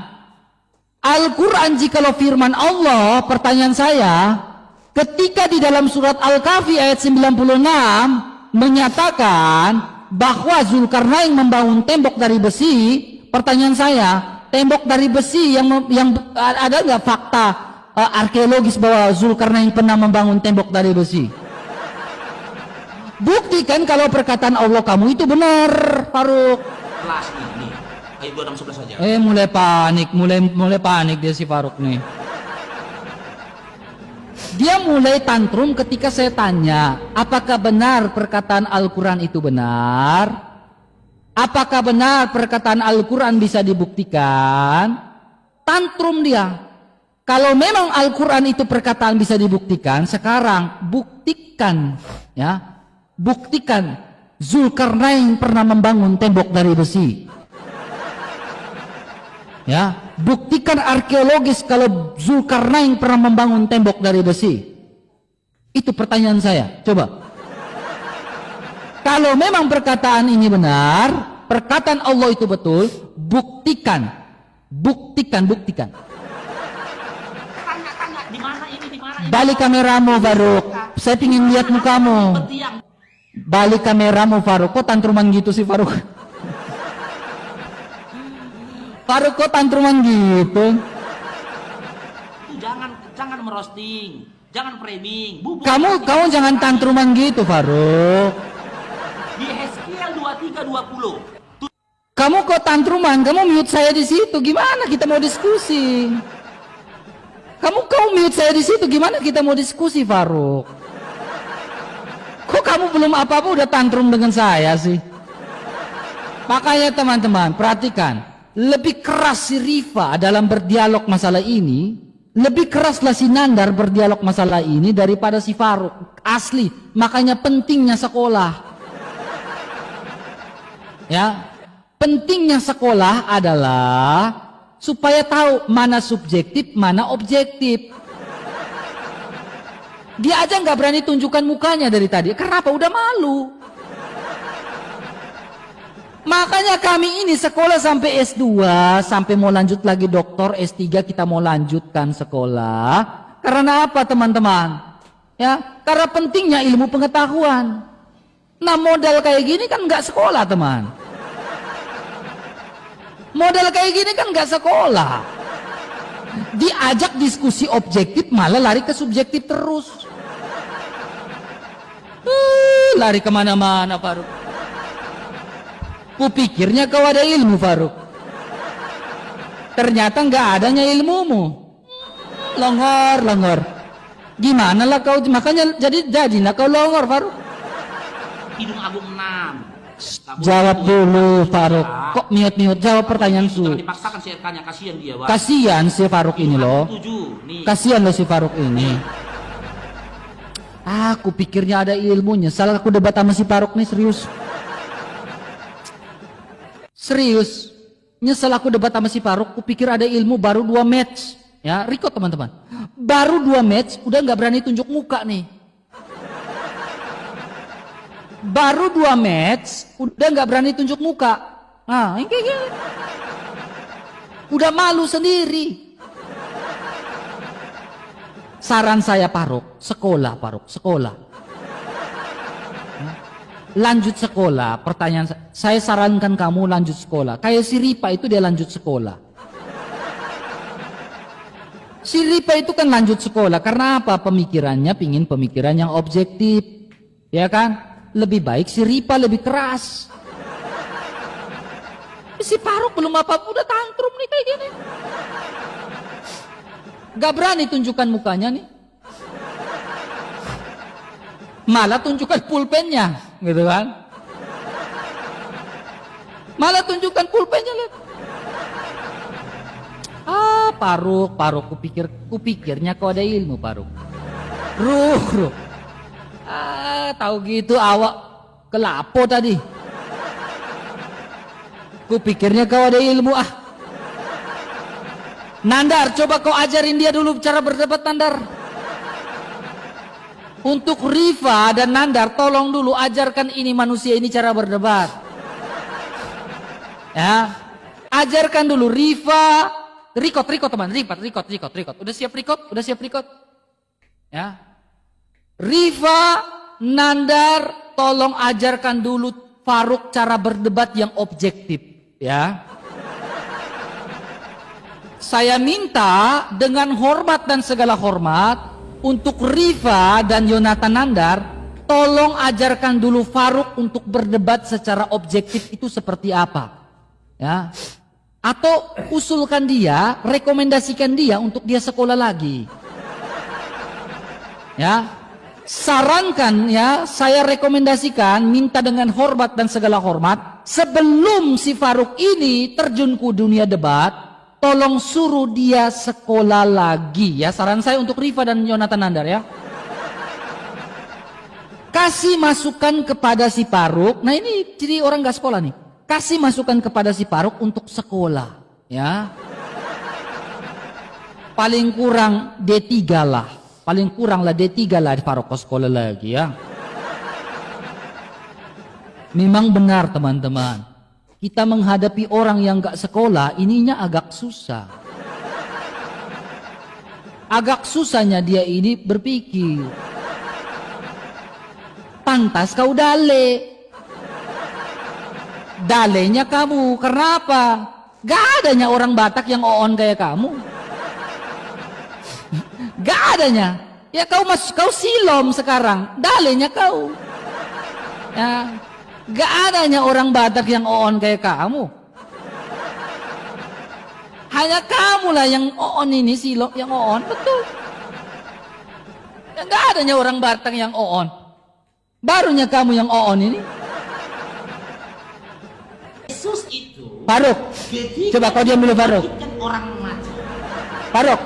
S4: Al-Quran jikalau firman Allah, pertanyaan saya, ketika di dalam surat Al-Kahfi ayat 96 menyatakan bahwa Zulkarnain membangun tembok dari besi, pertanyaan saya, tembok dari besi yang ada nggak fakta arkeologis bahwa Zulkarnain pernah membangun tembok dari besi? Buktikan kalau perkataan Allah kamu itu benar, Faruk.
S2: Kelas nih. Ayo 2611 saja.
S4: Mulai panik dia si Faruk nih. Dia mulai tantrum ketika saya tanya, apakah benar perkataan Al-Quran itu benar? Apakah benar perkataan Al-Quran bisa dibuktikan? Tantrum dia. Kalau memang Al-Quran itu perkataan bisa dibuktikan, sekarang buktikan, ya, buktikan Zulkarnain pernah membangun tembok dari besi. Ya, buktikan arkeologis kalau Zulkarnain pernah membangun tembok dari besi. Itu pertanyaan saya. Coba. Kalau memang perkataan ini benar, perkataan Allah itu betul, buktikan. Buktikan.
S2: Tanya, di mana ini?
S4: Balik kameramu, Faruk. Saya ingin lihat mukamu. Balik kameramu, Faruk. Kok tantruman gitu sih, Faruk? Faruk kok tantruman gitu?
S2: Itu jangan merosting, jangan framing.
S4: Kamu jangan tantruman gitu, Faruk.
S2: Di Hezkiel 23:20.
S4: Kamu kok tantruman? Kamu mute saya di situ. Gimana kita mau diskusi? Kamu mute saya di situ. Gimana kita mau diskusi, Faruk? Kok kamu belum apa-apa udah tantrum dengan saya sih? Makanya teman-teman, perhatikan. Lebih keras si Rifa dalam berdialog masalah ini, lebih keraslah si Nandar berdialog masalah ini daripada si Faruk. Asli. Makanya pentingnya sekolah. Ya. Pentingnya sekolah adalah supaya tahu mana subjektif, mana objektif. Dia aja nggak berani tunjukkan mukanya dari tadi. Kenapa? Udah malu. Makanya kami ini sekolah sampai S2, sampai mau lanjut lagi doktor, S3 kita mau lanjutkan sekolah. Karena apa teman-teman? Ya, karena pentingnya ilmu pengetahuan. Nah modal kayak gini kan nggak sekolah teman. Model kayak gini kan nggak sekolah. Diajak diskusi objektif malah lari ke subjektif terus. Lari kemana-mana Faruk. Kupikirnya kau ada ilmu Faruk. Ternyata nggak adanya ilmumu. Longor. Gimana lah kau? Makanya jadilah kau longor Faruk.
S2: Hidung Agung 6.
S4: Jawab dulu Faruk. Kok miut-miut jawab pertanyaan su.
S2: Jangan dipaksakan si RK-nya, kasihan dia, Wak.
S4: Kasihan si Faruk ini loh. Kasihan loh si Faruk ini. Aku pikirnya ada ilmunya. Salah aku debat sama si Faruk nih serius. Serius. Nyesel aku debat sama si Faruk. Aku pikir ada ilmu baru 2 match. Ya, record teman-teman. Baru 2 match udah nggak berani tunjuk muka nih. Baru 2 match udah nggak berani tunjuk muka. Nah, ini kayak gini. Udah malu sendiri. Saran saya Faruk, sekolah Faruk, sekolah. Lanjut sekolah. Pertanyaan saya sarankan kamu lanjut sekolah. Kayak si Ripa itu dia lanjut sekolah. Si Ripa itu kan lanjut sekolah karena apa? Pemikirannya pingin pemikiran yang objektif, ya kan? Lebih baik si Ripa lebih keras. Si Faruk belum apa-apa udah tantrum nih kayak gini. Gak berani tunjukkan mukanya nih. Malah tunjukkan pulpennya, gitu kan? Malah tunjukkan pulpennya lihat. Faruk, kupikirnya kau ada ilmu Faruk. Ruh. Tahu gitu awak kelapo tadi. Kupikirnya kau ada ilmu Nandar, coba kau ajarin dia dulu cara berdebat Nandar. Untuk Rifa dan Nandar, tolong dulu ajarkan ini manusia ini cara berdebat. Ya, ajarkan dulu Rifa. Record teman, record. Udah siap record? Ya. Rifa, Nandar, tolong ajarkan dulu Faruk cara berdebat yang objektif, ya. Saya minta dengan hormat dan segala hormat untuk Rifa dan Yonatan Nandar, tolong ajarkan dulu Faruk untuk berdebat secara objektif itu seperti apa, ya. Atau usulkan dia, rekomendasikan dia untuk dia sekolah lagi, ya. Sarankan ya, saya rekomendasikan, minta dengan hormat dan segala hormat, sebelum si Faruk ini terjun ke dunia debat, tolong suruh dia sekolah lagi ya. Saran saya untuk Rifa dan Yonatan Nandar ya. Kasih masukan kepada si Faruk. Nah ini jadi orang gak sekolah nih. Kasih masukan kepada si Faruk untuk sekolah ya. Paling kurang D3 lah. Paling kurang lah D3 lah di Faruk sekolah lagi ya. Memang benar teman-teman. Kita menghadapi orang yang gak sekolah ininya agak susah. Agak susahnya dia ini berpikir. Pantas kau dale. Dalenya kamu, karena apa? Gak adanya orang Batak yang oon kayak kamu. Gak adanya. Ya kau silom sekarang. Dalenya kau. Ya, gak adanya orang Batak yang oon kayak kamu. Hanya kamulah yang oon ini, silom yang oon, betul. Ya, gak adanya orang Batak yang oon. Barunya kamu yang oon ini.
S2: Yesus itu
S4: Faruk, coba kau diam dulu Faruk.
S2: Orang mati.
S4: Faruk,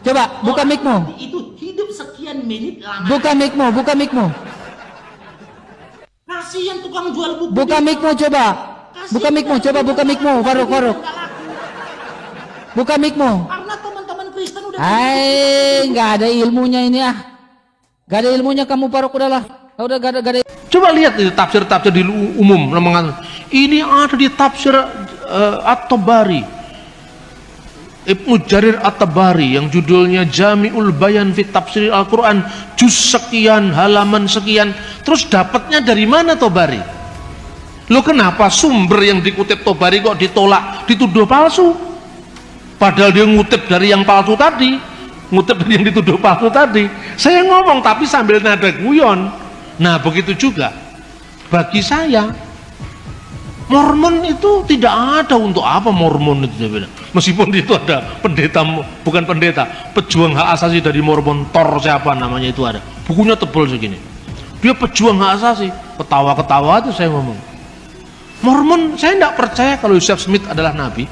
S4: coba buka mikmu.
S2: Itu hidup sekian menit lama.
S4: Buka mikmu.
S2: Kasihan tukang jual buku.
S4: Buka mikmu coba. Buka mikmu, coba buka mikmu, Faruk. Buka mikmu.
S2: Karena teman-teman Kristen udah.
S4: Nggak ada ilmunya ini ah. Nggak ada ilmunya kamu Faruk, udahlah. Udah gak ada.
S3: Coba lihat itu tafsir-tafsir di umum mengatakan ini ada di tafsir At-Tabari, Ibnu Jarir At-Tabari yang judulnya Jami'ul Bayan fi Tafsir Al-Quran, juz sekian, halaman sekian. Terus dapatnya dari mana Tabari? Lo kenapa sumber yang dikutip Tabari kok ditolak, dituduh palsu? Padahal dia ngutip dari yang palsu tadi, ngutip dari yang dituduh palsu tadi. Saya ngomong tapi sambil nada guyon. Nah begitu juga bagi saya, Mormon itu tidak ada. Untuk apa Mormon itu, saya bilang. Meskipun itu ada pendeta, bukan pendeta, pejuang hak asasi dari Mormon, Thor siapa namanya itu ada, bukunya tebal segini, dia pejuang hak asasi. Ketawa-ketawa itu saya ngomong, Mormon saya tidak percaya kalau Joseph Smith adalah nabi.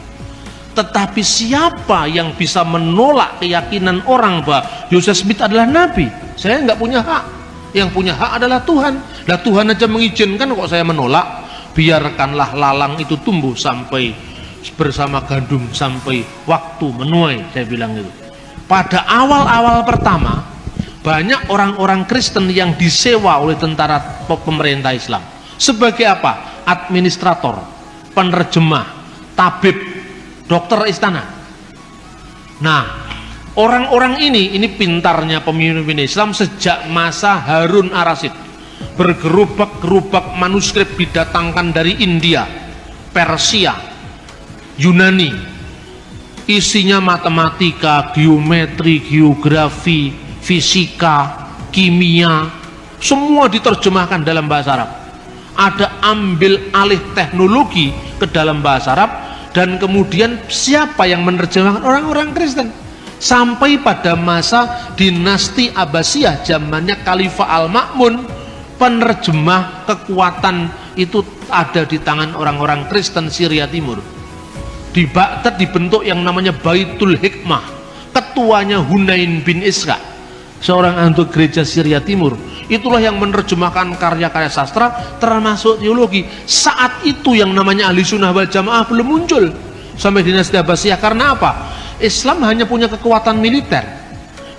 S3: Tetapi siapa yang bisa menolak keyakinan orang bahwa Joseph Smith adalah nabi? Saya nggak punya hak. Yang punya hak adalah Tuhan. Nah Tuhan aja mengizinkan kok saya menolak. Biarkanlah lalang itu tumbuh sampai bersama gandum sampai waktu menuai, saya bilang gitu. Pada awal-awal pertama banyak orang-orang Kristen yang disewa oleh tentara pemerintah Islam sebagai apa? Administrator, penerjemah, tabib, dokter istana. Nah orang-orang ini pintarnya pemimpin Islam sejak masa Harun Ar-Rasyid. Bergerobak-gerobak manuskrip didatangkan dari India, Persia, Yunani. Isinya matematika, geometri, geografi, fisika, kimia, semua diterjemahkan dalam bahasa Arab. Ada ambil alih teknologi ke dalam bahasa Arab, dan kemudian siapa yang menerjemahkan? Orang-orang Kristen. Sampai pada masa dinasti Abbasiyah, zamannya Khalifah Al-Ma'mun, penerjemah kekuatan itu ada di tangan orang-orang Kristen Syria Timur. Di Baghdad dibentuk yang namanya Baitul Hikmah, ketuanya Hunain bin Ishaq, seorang anggota gereja Syria Timur. Itulah yang menerjemahkan karya-karya sastra termasuk teologi. Saat itu yang namanya Ahli Sunnah wal Jamaah belum muncul sampai dinasti Abbasiyah. Karena apa? Islam hanya punya kekuatan militer.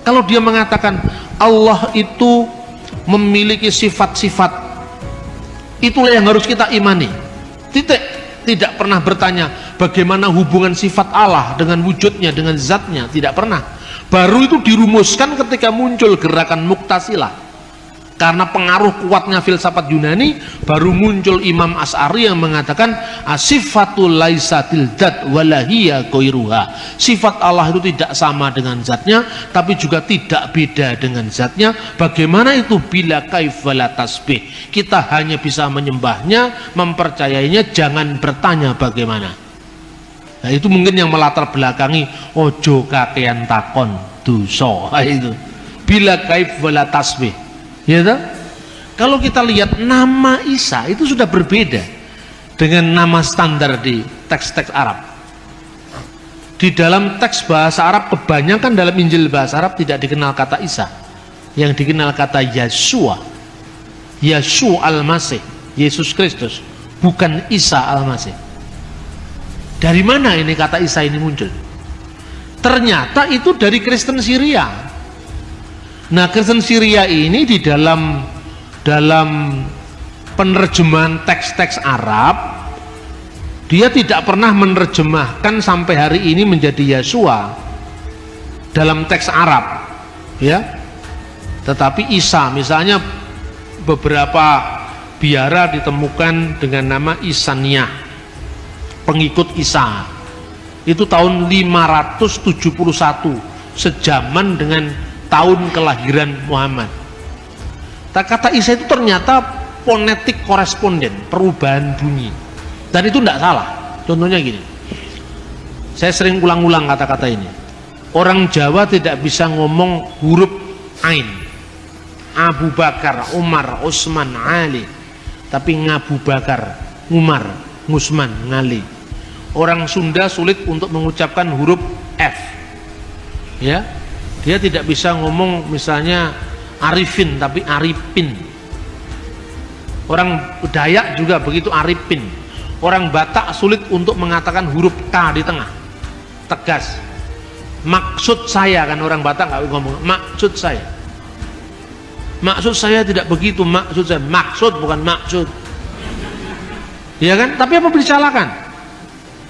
S3: Kalau dia mengatakan Allah itu memiliki sifat-sifat, itulah yang harus kita imani. Titik. Tidak pernah bertanya bagaimana hubungan sifat Allah dengan wujudnya, dengan zatnya. Tidak pernah. Baru itu dirumuskan ketika muncul gerakan Mu'tazilah. Karena pengaruh kuatnya filsafat Yunani, baru muncul Imam Asy'ari yang mengatakan asifatul laisatil dzat walahiyya ghairuha. Sifat Allah itu tidak sama dengan zatnya, tapi juga tidak beda dengan zatnya. Bagaimana itu? Bila kaifala tasbih. Kita hanya bisa menyembahnya, mempercayainya, jangan bertanya bagaimana. Nah, itu mungkin yang melatar belakangi ojo kakean takon dosa. Itu bila kaifala tasbih. Ya toh? Kalau kita lihat nama Isa itu sudah berbeda dengan nama standar di teks-teks Arab. Di dalam teks bahasa Arab, kebanyakan dalam Injil bahasa Arab tidak dikenal kata Isa. Yang dikenal kata Yeshua. Yeshua Al-Masih, Yesus Kristus, bukan Isa Al-Masih. Dari mana ini kata Isa ini muncul? Ternyata itu dari Kristen Syria. Nah, Kristen Syria ini di dalam penerjemahan teks-teks Arab, dia tidak pernah menerjemahkan sampai hari ini menjadi Yeshua dalam teks Arab, ya. Tetapi Isa, misalnya beberapa biara ditemukan dengan nama Isaniah, pengikut Isa, Itu tahun 571, sejaman dengan tahun kelahiran Muhammad. Kata Isa itu ternyata fonetik koresponden, perubahan bunyi. Dan itu tidak salah. Contohnya gini, saya sering ulang-ulang kata-kata ini. Orang Jawa tidak bisa ngomong huruf Ain, Abu Bakar, Umar, Utsman, Ali, tapi Ngabu Bakar, Umar, Ngusman, Ngali. Orang Sunda sulit untuk mengucapkan huruf F, ya, dia tidak bisa ngomong misalnya Arifin tapi Aripin. Orang Dayak juga begitu, Aripin. Orang Batak sulit untuk mengatakan huruf K di tengah, tegas. Maksud saya, kan orang Batak nggak ngomong maksud saya. Maksud saya tidak begitu, maksud saya, maksud bukan maksud. Ya kan? Tapi apa disalahkan?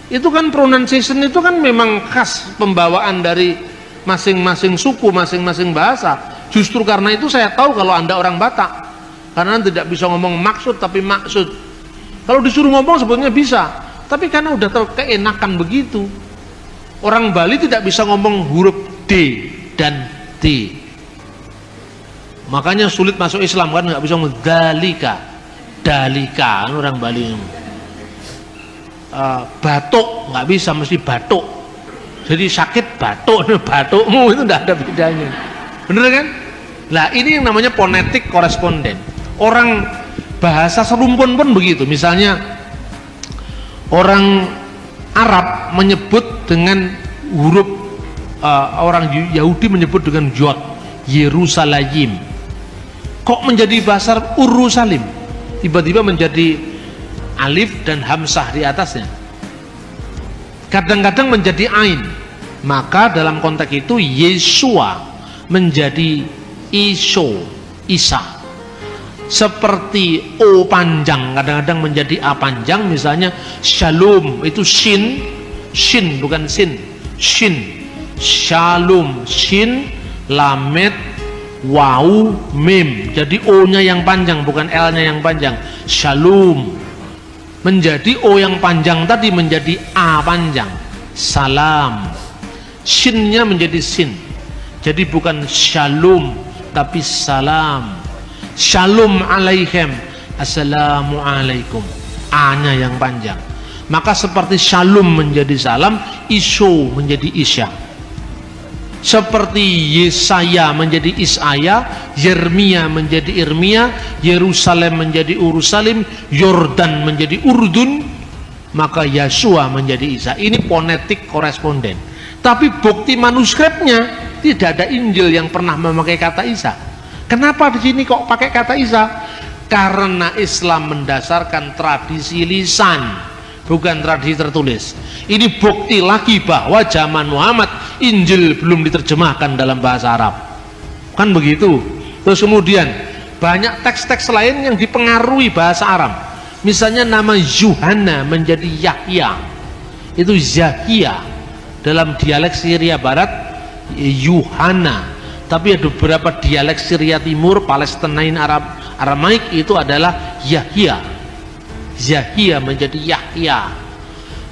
S3: Itu kan pronunciation itu kan memang khas pembawaan dari masing-masing suku, masing-masing bahasa. Justru karena itu saya tahu kalau Anda orang Batak, karena tidak bisa ngomong maksud tapi maksud. Kalau disuruh ngomong sebetulnya bisa, tapi karena udah keenakan begitu. Orang Bali tidak bisa ngomong huruf D dan T, makanya sulit masuk Islam, kan nggak bisa ngomong dalika, dalika, kan orang Bali. Batuk nggak bisa, mesti batuk. Jadi sakit batuk, batukmu itu tidak ada bedanya, bener kan? Nah ini yang namanya fonetik koresponden. Orang bahasa serumpun pun begitu. Misalnya orang Arab menyebut dengan huruf, orang Yahudi menyebut dengan Yod, Yerusalem. Kok menjadi bahasa Urusalim? Tiba-tiba menjadi alif dan hamzah di atasnya. Kadang-kadang menjadi ain. Maka dalam konteks itu Yesua menjadi Iso, Isa. Seperti O panjang kadang-kadang menjadi A panjang. Misalnya Shalom itu Shin, Shin bukan Sin, Shin. Shalom, Shin, Lamet, Wau, Mim. Jadi O nya yang panjang bukan L nya yang panjang. Shalom menjadi O yang panjang tadi menjadi A panjang. Salam, Shin nya menjadi Sin. Jadi bukan Shalom tapi Salam. Shalom alaihim, assalamualaikum, A-nya yang panjang. Maka seperti shalom menjadi salam, iso menjadi isya. Seperti Yesaya menjadi Isaya, Yeremia menjadi Irmia, Yerusalem menjadi Urusalim, Yordan menjadi Urdun, maka Yesua menjadi Isa. Ini fonetik koresponden. Tapi bukti manuskripnya tidak ada Injil yang pernah memakai kata Isa. Kenapa di sini kok pakai kata Isa? Karena Islam mendasarkan tradisi lisan, bukan tradisi tertulis. Ini bukti lagi bahwa zaman Muhammad Injil belum diterjemahkan dalam bahasa Arab. Kan begitu. Terus kemudian banyak teks-teks lain yang dipengaruhi bahasa Arab. Misalnya nama Yuhanna menjadi Yahya. Itu Zahia. Dalam dialek Syria Barat Yuhanna. Tapi ada beberapa dialek Syria Timur, Palestinain, Aramaik itu adalah Yahya. Yahya menjadi Yahya.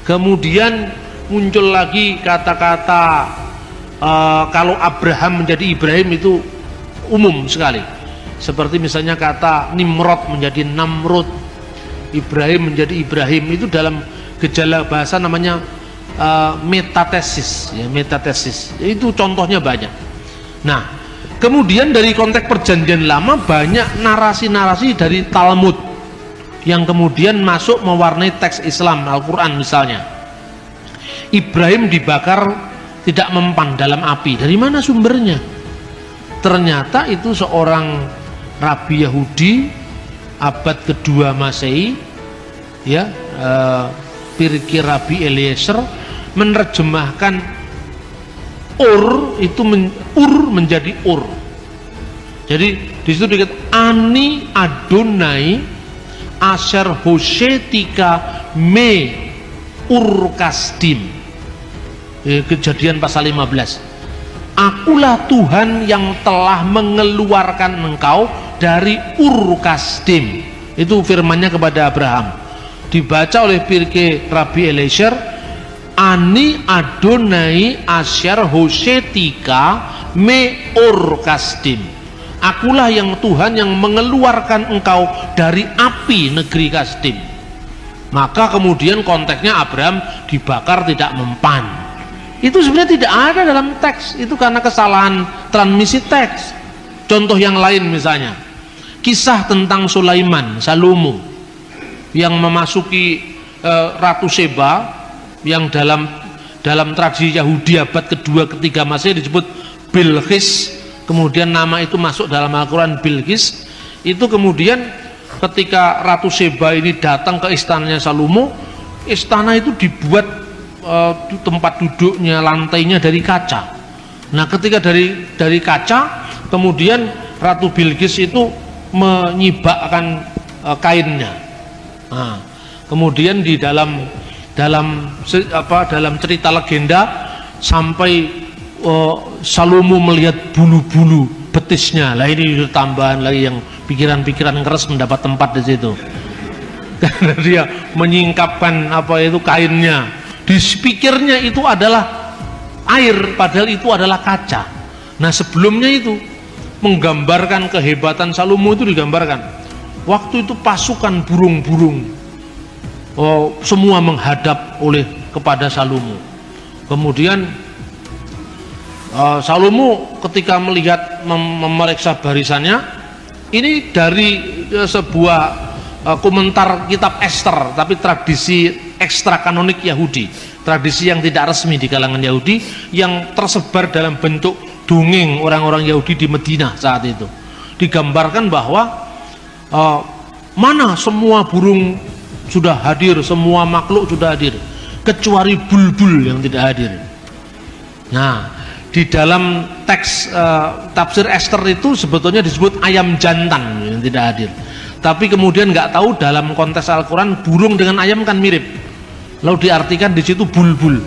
S3: Kemudian muncul lagi kata-kata kalau Abraham menjadi Ibrahim itu umum sekali. Seperti misalnya kata Nimrod menjadi Namrud, Ibrahim menjadi Ibrahim. Itu dalam gejala bahasa namanya metatesis, ya, metatesis. Itu contohnya banyak. Nah, kemudian dari konteks perjanjian lama banyak narasi-narasi dari Talmud yang kemudian masuk mewarnai teks Islam, Al-Quran misalnya. Ibrahim dibakar tidak mempan dalam api. Dari mana sumbernya? Ternyata itu seorang rabi Yahudi abad kedua Masehi, ya, Pirkir Rabi Eliezer menerjemahkan Ur itu Ur menjadi Ur. Jadi di situ dikatakan Ani Adonai Asher Hoshetika Me Ur Kasdim. Kejadian pasal 15. Akulah Tuhan yang telah mengeluarkan engkau dari Ur Kasdim. Itu firmannya kepada Abraham. Dibaca oleh Pirkei Rabi Eliezer, Ani Adonai Asyar Hosetika Me Ur Kasdim. Akulah yang Tuhan yang mengeluarkan engkau dari api negeri Kasdim. Maka kemudian konteksnya Abraham dibakar tidak mempan. Itu sebenarnya tidak ada dalam teks. Itu karena kesalahan transmisi teks. Contoh yang lain misalnya, kisah tentang Sulaiman, Salomo yang memasuki Ratu Seba, yang dalam tradisi Yahudi abad kedua ketiga Masehi disebut Bilqis. Kemudian nama itu masuk dalam Al-Quran, Bilqis. Itu kemudian ketika Ratu Seba ini datang ke istananya Salomo, istana itu dibuat tempat duduknya, lantainya dari kaca. Nah, ketika dari kaca, kemudian Ratu Bilqis itu menyibakkan kainnya. Nah, kemudian di dalam cerita legenda sampai Salomo melihat bulu-bulu betisnya. Lah ini tambahan lagi yang pikiran-pikiran keras mendapat tempat di situ. Karena dia menyingkapkan kainnya. Di pikirnya itu adalah air, padahal itu adalah kaca. Nah, sebelumnya itu menggambarkan kehebatan Salomo itu digambarkan. Waktu itu pasukan burung-burung semua menghadap kepada Salomo. Kemudian Salomo ketika melihat memeriksa barisannya, ini dari sebuah komentar kitab Ester, tapi tradisi ekstra kanonik Yahudi, tradisi yang tidak resmi di kalangan Yahudi, yang tersebar dalam bentuk dongeng orang-orang Yahudi di Madinah saat itu. Digambarkan bahwa mana semua burung sudah hadir, semua makhluk sudah hadir, kecuali bulbul yang tidak hadir. Nah, di dalam teks tafsir Ester itu sebetulnya disebut ayam jantan yang tidak hadir. Tapi kemudian nggak tahu dalam konteks Al-Quran burung dengan ayam kan mirip. Lalu diartikan di situ bulbul.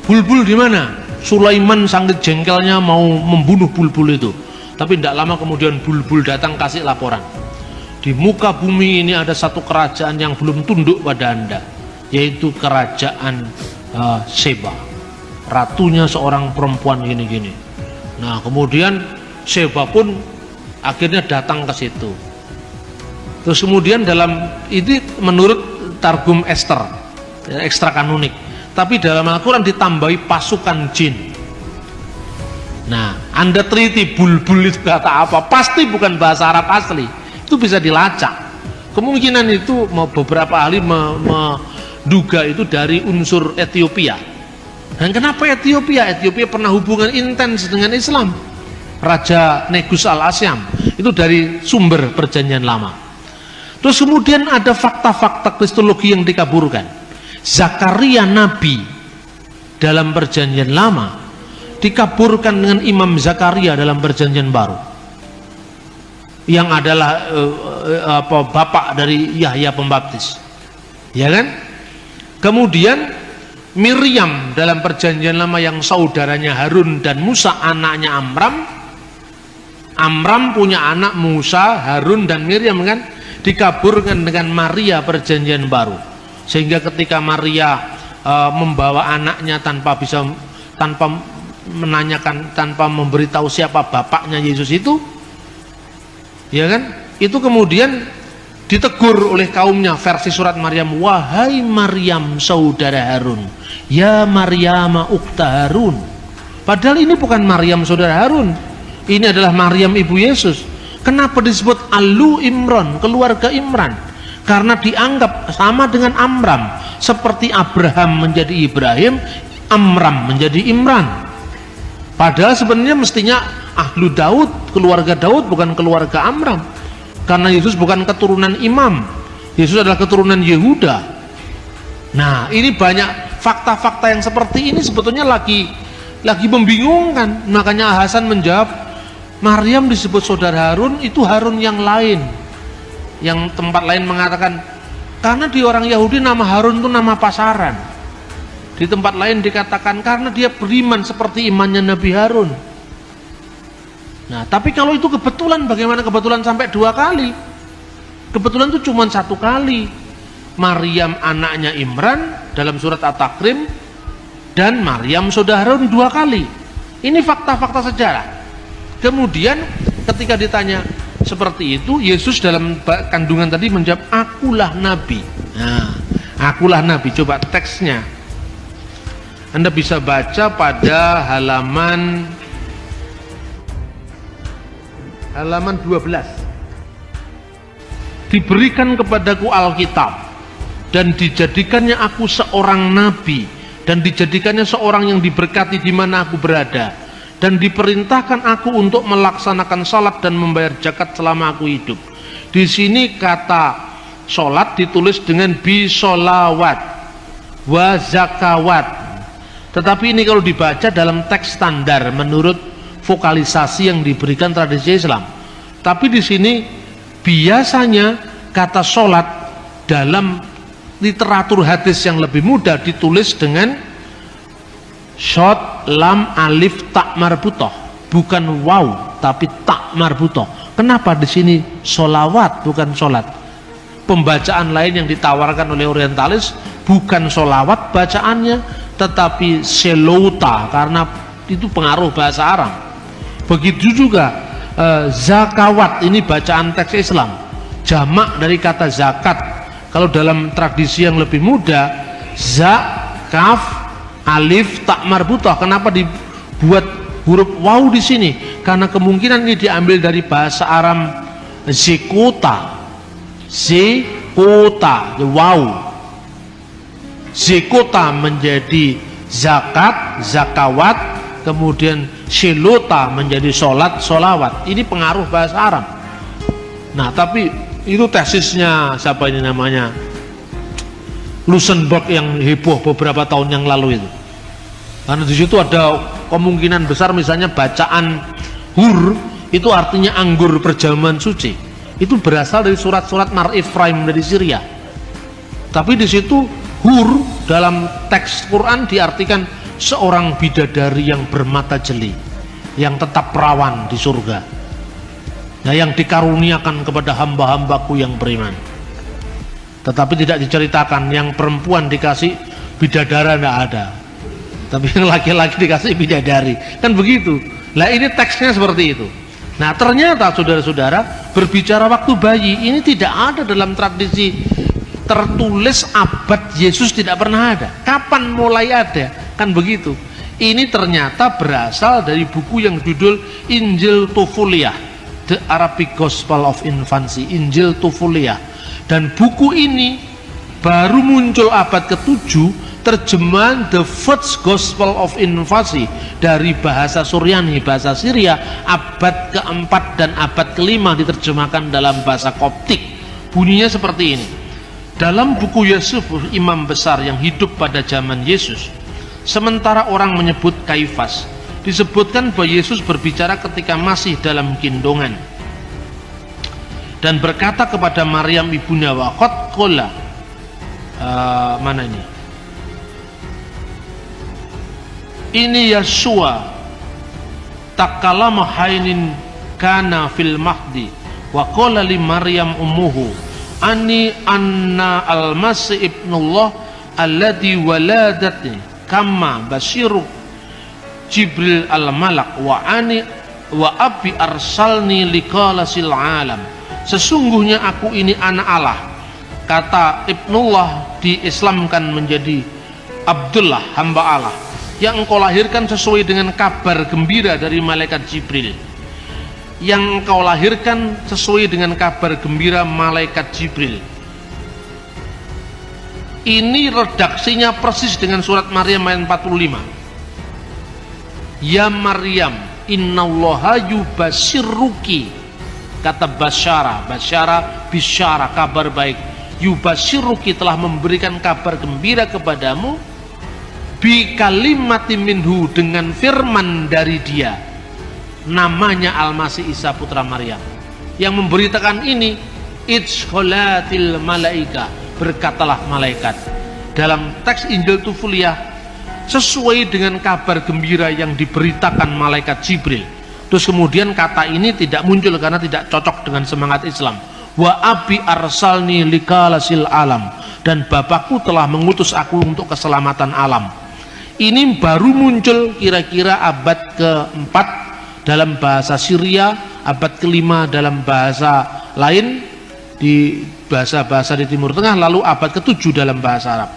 S3: Bulbul di mana? Sulaiman sangat jengkelnya mau membunuh bulbul itu. Tapi tidak lama kemudian bulbul datang kasih laporan. Di muka bumi ini ada satu kerajaan yang belum tunduk pada Anda, yaitu kerajaan Seba. Ratunya seorang perempuan gini-gini. Nah, kemudian Seba pun akhirnya datang ke situ. Terus kemudian dalam ini menurut Targum Ester, ekstra kanonik. Tapi dalam Al-Quran ditambahi pasukan jin. Nah, Anda teliti bulbul itu kata apa? Pasti bukan bahasa Arab asli. Itu bisa dilacak. Kemungkinan itu beberapa ahli menduga itu dari unsur Ethiopia. Dan kenapa Ethiopia? Ethiopia pernah hubungan intens dengan Islam. Raja Negus al-Asyam itu dari sumber perjanjian lama. Terus kemudian ada fakta-fakta kristologi yang dikaburkan. Zakaria Nabi dalam perjanjian lama dikaburkan dengan Imam Zakaria dalam perjanjian baru, yang adalah bapak dari Yahya Pembaptis, ya kan? Kemudian Miriam dalam perjanjian lama yang saudaranya Harun dan Musa, anaknya Amram. Amram punya anak Musa, Harun dan Miriam kan, dikaburkan dengan Maria perjanjian baru. Sehingga ketika Maria membawa anaknya tanpa menanyakan, tanpa memberitahu siapa bapaknya Yesus itu, ya kan? Itu kemudian ditegur oleh kaumnya, versi surat Maryam, wahai Maryam saudara Harun, ya Maryam ukhta Harun. Padahal ini bukan Maryam saudara Harun, ini adalah Maryam ibu Yesus. Kenapa disebut Alu Imran, keluarga Imran? Karena dianggap sama dengan Amram, seperti Abraham menjadi Ibrahim, Amram menjadi Imran. Padahal sebenarnya mestinya Ahlu Daud, keluarga Daud, bukan keluarga Amram. Karena Yesus bukan keturunan imam, Yesus adalah keturunan Yehuda. Nah, ini banyak fakta-fakta yang seperti ini sebetulnya lagi membingungkan. Makanya Hasan menjawab, Maryam disebut saudara Harun, itu Harun yang lain. Yang tempat lain mengatakan, karena di orang Yahudi nama Harun itu nama pasaran. Di tempat lain dikatakan karena dia beriman seperti imannya Nabi Harun. Nah, tapi kalau itu kebetulan, bagaimana kebetulan sampai 2 kali? Kebetulan itu cuma 1 kali. Maryam anaknya Imran dalam surat At-Takrim, dan Maryam saudara Harun 2 kali. Ini fakta-fakta sejarah. Kemudian ketika ditanya seperti itu, Yesus dalam kandungan tadi menjawab, akulah nabi. Nah, akulah nabi. Coba teksnya Anda bisa baca pada halaman 12. Diberikan kepadaku Alkitab dan dijadikannya aku seorang nabi, dan dijadikannya seorang yang diberkati di mana aku berada, dan diperintahkan aku untuk melaksanakan salat dan membayar zakat selama aku hidup. Di sini kata salat ditulis dengan bisolawat wa zakawat, tetapi ini kalau dibaca dalam teks standar menurut vokalisasi yang diberikan tradisi Islam. Tapi di sini biasanya kata salat dalam literatur hadis yang lebih mudah ditulis dengan short lam alif tak marbutoh, bukan waw tapi tak marbutoh. Kenapa di sini solawat bukan solat? Pembacaan lain yang ditawarkan oleh orientalis bukan solawat bacaannya, tetapi selota, karena itu pengaruh bahasa Arab. Begitu juga zakawat, ini bacaan teks Islam, jamak dari kata zakat. Kalau dalam tradisi yang lebih muda, za, kaf, alif, tak marbutoh. Kenapa dibuat huruf waw di sini? Karena kemungkinan ini diambil dari bahasa Aram zekota, waw. Zekota menjadi zakat, zakawat, kemudian selota menjadi solat, solawat. Ini pengaruh bahasa Arab. Nah, tapi itu tesisnya siapa ini namanya, Luxemburg, yang heboh beberapa tahun yang lalu itu. Karena di situ ada kemungkinan besar misalnya bacaan hur itu artinya anggur perjamuan suci. Itu berasal dari surat-surat Mar Efraim dari Syria. Tapi di situ hur dalam teks Quran diartikan seorang bidadari yang bermata jeli, yang tetap perawan di surga. Nah, yang dikaruniakan kepada hamba-hambaku yang beriman. Tetapi tidak diceritakan yang perempuan dikasih bidadara, tidak ada, tapi yang laki-laki dikasih bidadari, kan begitu. Nah, ini teksnya seperti itu. Nah, ternyata saudara-saudara, berbicara waktu bayi ini tidak ada dalam tradisi tertulis abad Yesus, tidak pernah ada. Kapan mulai ada? Kan begitu. Ini ternyata berasal dari buku yang judul Injil Tufuliyah, The Arabic Gospel of Infancy, Injil Tufuliyah. Dan buku ini baru muncul abad ke-7, terjemahan The First Gospel of Infancy dari bahasa Suryani, bahasa Syria, abad ke-4 dan abad ke-5 diterjemahkan dalam bahasa Koptik. Bunyinya seperti ini. Dalam buku Yusuf, imam besar yang hidup pada zaman Yesus, sementara orang menyebut Kaifas, disebutkan bahwa Yesus berbicara ketika masih dalam gendongan dan berkata kepada Maryam ibunya, wa qad qala, mana ini Yeshua takallama hainin kana fil mahdi wa qala li Maryam ummuhu anni anna al-masih ibnullah alladhi waladatni kama basyiru Jibril al-Malak wa abi arsalni liqalasil alam. Sesungguhnya aku ini anak Allah. Kata Ibnullah diislamkan menjadi Abdullah, hamba Allah, yang engkau lahirkan sesuai dengan kabar gembira dari malaikat Jibril. Yang engkau lahirkan sesuai dengan kabar gembira malaikat Jibril. Ini redaksinya persis dengan surat Maryam ayat 45. Ya Maryam, innallaha yubasyiruki. Kata basyara, bisyara, kabar baik. Yubasyiruki, telah memberikan kabar gembira kepadamu, bi kalimati minhu, dengan firman dari dia, namanya Al-Masih Isa putra Maryam. Yang memberitakan ini, idkholatil malaika, berkatalah malaikat. Dalam teks Injil Tufuliyah, sesuai dengan kabar gembira yang diberitakan malaikat Jibril. Terus kemudian kata ini tidak muncul karena tidak cocok dengan semangat Islam. Wa abi arsalni likalasil alam, dan Bapakku telah mengutus aku untuk keselamatan alam. ini baru muncul kira-kira abad ke-4 dalam bahasa Syria, abad ke-5 dalam bahasa lain di bahasa-bahasa di Timur Tengah, lalu abad ke-7 dalam bahasa Arab.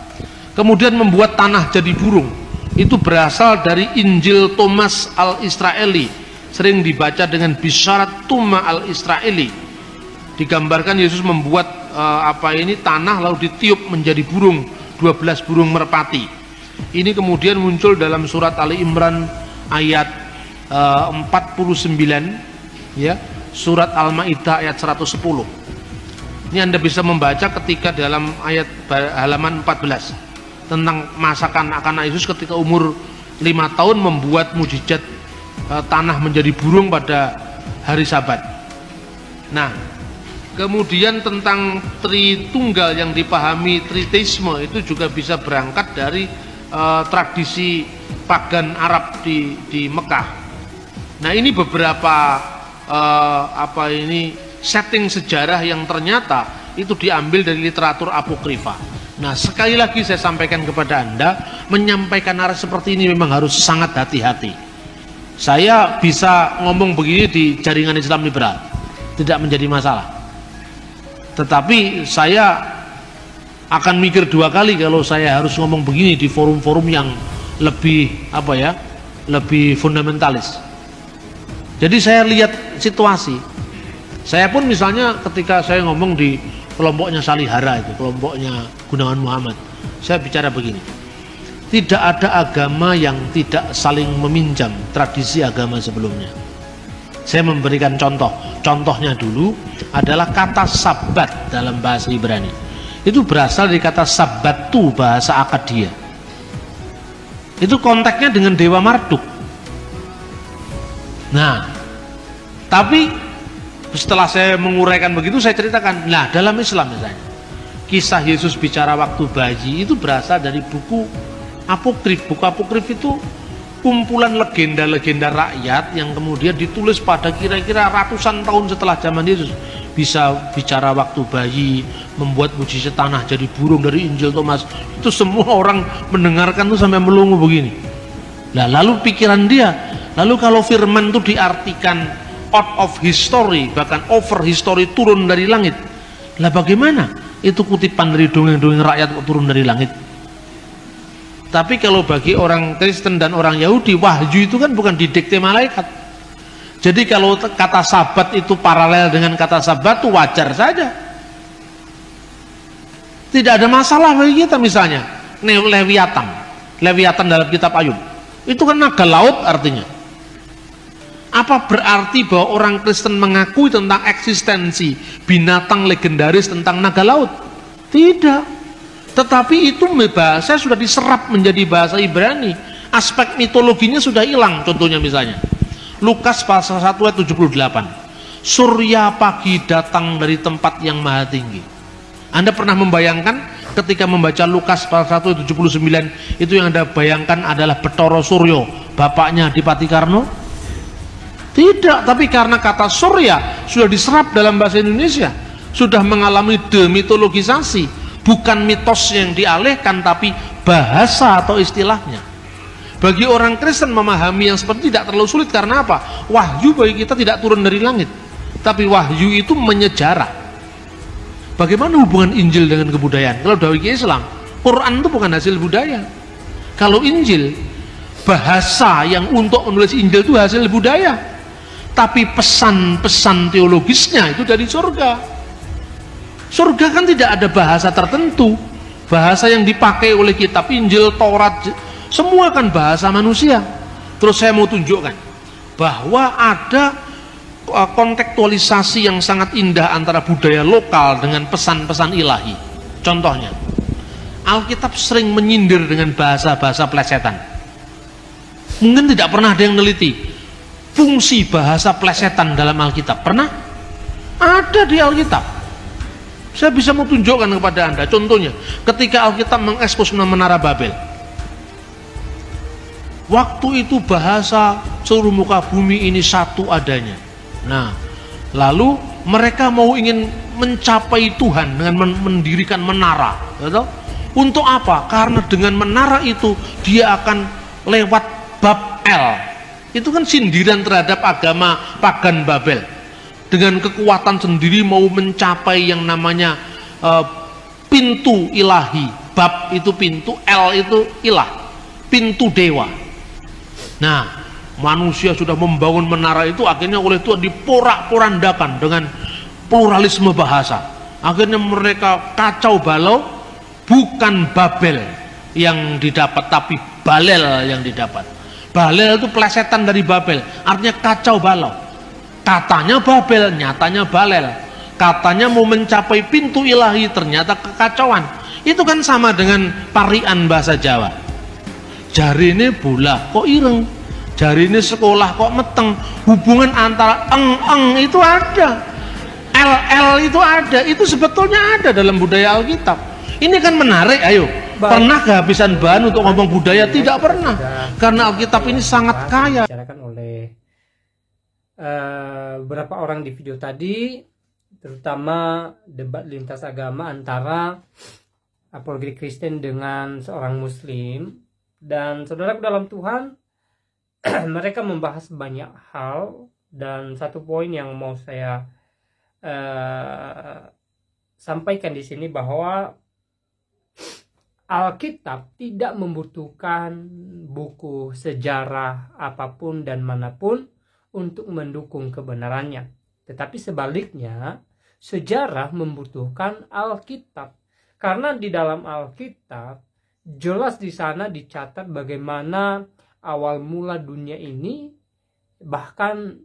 S3: Kemudian membuat tanah jadi burung, itu berasal dari Injil Thomas al-Israeli, sering dibaca dengan Bisharat Tuma al-Israeli. Digambarkan Yesus membuat tanah lalu ditiup menjadi burung, 12 burung merpati. Ini kemudian muncul dalam surat Ali Imran ayat 49, ya, surat Al-Maidah ayat 110. Ini Anda bisa membaca ketika dalam ayat halaman 14 tentang masa kanak-kanak Yesus ketika umur 5 tahun membuat mujizat tanah menjadi burung pada hari Sabat. Nah, kemudian tentang Tritunggal yang dipahami Triteisme itu juga bisa berangkat dari tradisi pagan Arab di Mekah. Nah, ini beberapa setting sejarah yang ternyata itu diambil dari literatur apokrifa. Nah, sekali lagi saya sampaikan kepada Anda, menyampaikan narasi seperti ini memang harus sangat hati-hati. Saya bisa ngomong begini di jaringan Islam liberal, tidak menjadi masalah. Tetapi saya akan mikir 2 kali kalau saya harus ngomong begini di forum-forum yang lebih lebih fundamentalis. Jadi saya lihat situasi. Saya pun misalnya ketika saya ngomong di kelompoknya Salihara itu, kelompoknya Gunawan Muhammad, saya bicara begini, tidak ada agama yang tidak saling meminjam tradisi agama sebelumnya. Saya memberikan contohnya dulu adalah kata sabat dalam bahasa Ibrani, itu berasal dari kata sabatu bahasa Akadia, itu konteksnya dengan Dewa Marduk. Nah, tapi setelah saya menguraikan begitu, saya ceritakan, nah dalam Islam misalnya kisah Yesus bicara waktu bayi itu berasal dari buku apokrif. Buku apokrif itu kumpulan legenda-legenda rakyat yang kemudian ditulis pada kira-kira ratusan tahun setelah zaman Yesus. Bisa bicara waktu bayi, membuat mujizat tanah jadi burung dari Injil Thomas. Itu semua orang mendengarkan tuh sampai melongo begini. Nah, lalu pikiran dia, lalu kalau firman itu diartikan out of history, bahkan over history, turun dari langit, lah bagaimana itu kutipan dari dongeng-dongeng rakyat turun dari langit? Tapi kalau bagi orang Kristen dan orang Yahudi, wahyu itu kan bukan didikte malaikat. Jadi kalau kata sabat itu paralel dengan kata sabat, itu wajar saja, tidak ada masalah bagi kita. Misalnya Leviathan dalam kitab Ayub, itu kan naga laut artinya. Apa berarti bahwa orang Kristen mengakui tentang eksistensi binatang legendaris tentang naga laut? Tidak. Tetapi itu bahasa sudah diserap menjadi bahasa Ibrani. Aspek mitologinya sudah hilang. Contohnya misalnya Lukas pasal 1 ayat 78. Surya pagi datang dari tempat yang maha tinggi. Anda pernah membayangkan ketika membaca Lukas pasal 1 ayat 79, itu yang Anda bayangkan adalah Bathara Surya, bapaknya Adipati Karno? Tidak, tapi karena kata surya sudah diserap dalam bahasa Indonesia, sudah mengalami demitologisasi, bukan mitos yang dialihkan, tapi bahasa atau istilahnya. Bagi orang Kristen memahami yang seperti tidak terlalu sulit. Karena apa? Wahyu bagi kita tidak turun dari langit, tapi wahyu itu menyejarah. Bagaimana hubungan Injil dengan kebudayaan? Kalau bagi Islam, Quran itu bukan hasil budaya. Kalau Injil, bahasa yang untuk menulis Injil itu hasil budaya, tapi pesan-pesan teologisnya itu dari surga. Surga kan tidak ada bahasa tertentu. Bahasa yang dipakai oleh kitab Injil, Taurat, semua kan bahasa manusia. Terus saya mau tunjukkan bahwa ada kontekstualisasi yang sangat indah antara budaya lokal dengan pesan-pesan ilahi. Contohnya, Alkitab sering menyindir dengan bahasa-bahasa plesetan. Mungkin tidak pernah ada yang neliti fungsi bahasa plesetan dalam Alkitab. Pernah? Ada di Alkitab. Saya bisa mau tunjukkan kepada Anda. Contohnya, ketika Alkitab mengekspos Menara Babel, waktu itu bahasa seluruh muka bumi ini satu adanya. Nah, lalu mereka ingin mencapai Tuhan dengan mendirikan menara, gitu? Untuk apa? Karena dengan menara itu dia akan lewat bab L. Itu kan sindiran terhadap agama pagan Babel. Dengan kekuatan sendiri mau mencapai yang namanya pintu ilahi. Bab itu pintu, L itu ilah, pintu dewa. Nah, manusia sudah membangun menara itu, akhirnya oleh Tuhan diporak-porandakan dengan pluralisme bahasa. Akhirnya mereka kacau balau, bukan Babel yang didapat, tapi Balel yang didapat. Balel itu plesetan dari Babel, artinya kacau balau. Katanya Babel, nyatanya Balel. Katanya mau mencapai pintu ilahi, ternyata kekacauan. Itu kan sama dengan parian bahasa Jawa. Jari ini bola kok ireng, jari ini sekolah kok meteng. Hubungan antara eng itu ada, LL itu ada, itu sebetulnya ada dalam budaya Alkitab. Ini kan menarik. Ayo, pernah kehabisan bahan untuk ngomong budaya? Tidak pernah, karena Alkitab ini sangat kaya.
S1: Dibicarakan oleh beberapa orang di video tadi, terutama debat lintas agama antara apologetik Kristen dengan seorang Muslim. Dan saudara dalam Tuhan, mereka membahas banyak hal, dan satu poin yang mau saya sampaikan di sini bahwa Alkitab tidak membutuhkan buku sejarah apapun dan manapun untuk mendukung kebenarannya. Tetapi sebaliknya, sejarah membutuhkan Alkitab. Karena di dalam Alkitab jelas di sana dicatat bagaimana awal mula dunia ini, bahkan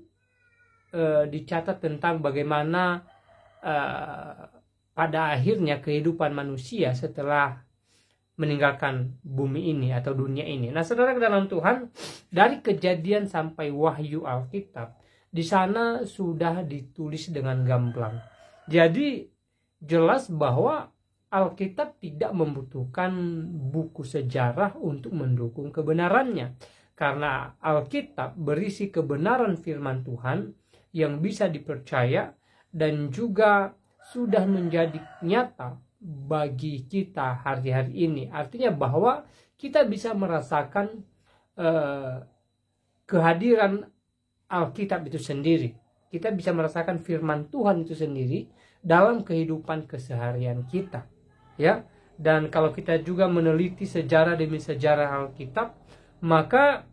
S1: dicatat tentang bagaimana pada akhirnya kehidupan manusia setelah meninggalkan bumi ini atau dunia ini. Nah, saudara dalam Tuhan, dari Kejadian sampai Wahyu Alkitab, di sana sudah ditulis dengan gamblang. Jadi jelas bahwa Alkitab tidak membutuhkan buku sejarah untuk mendukung kebenarannya. Karena Alkitab berisi kebenaran firman Tuhan yang bisa dipercaya dan juga sudah menjadi nyata bagi kita hari-hari ini. Artinya bahwa kita bisa merasakan kehadiran Alkitab itu sendiri. Kita bisa merasakan firman Tuhan itu sendiri dalam kehidupan keseharian kita. Ya, dan kalau kita juga meneliti sejarah demi sejarah Alkitab, maka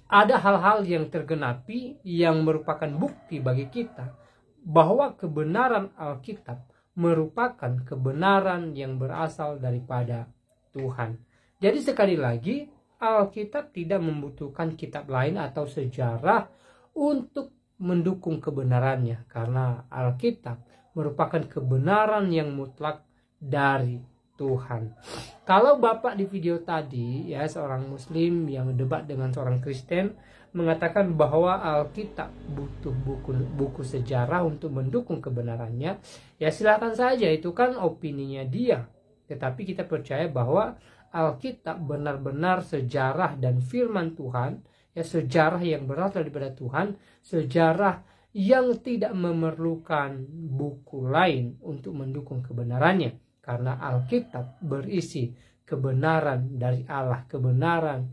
S1: ada hal-hal yang tergenapi yang merupakan bukti bagi kita bahwa kebenaran Alkitab merupakan kebenaran yang berasal daripada Tuhan. Jadi sekali lagi, Alkitab tidak membutuhkan kitab lain atau sejarah untuk mendukung kebenarannya, karena Alkitab merupakan kebenaran yang mutlak dari Tuhan. Kalau Bapak di video tadi, ya, seorang Muslim yang debat dengan seorang Kristen mengatakan bahwa Alkitab butuh buku sejarah untuk mendukung kebenarannya, ya silakan saja, itu kan opininya dia. Tetapi kita percaya bahwa Alkitab benar-benar sejarah dan firman Tuhan, ya, sejarah yang berasal daripada Tuhan, sejarah yang tidak memerlukan buku lain untuk mendukung kebenarannya. Karena Alkitab berisi kebenaran dari Allah, kebenaran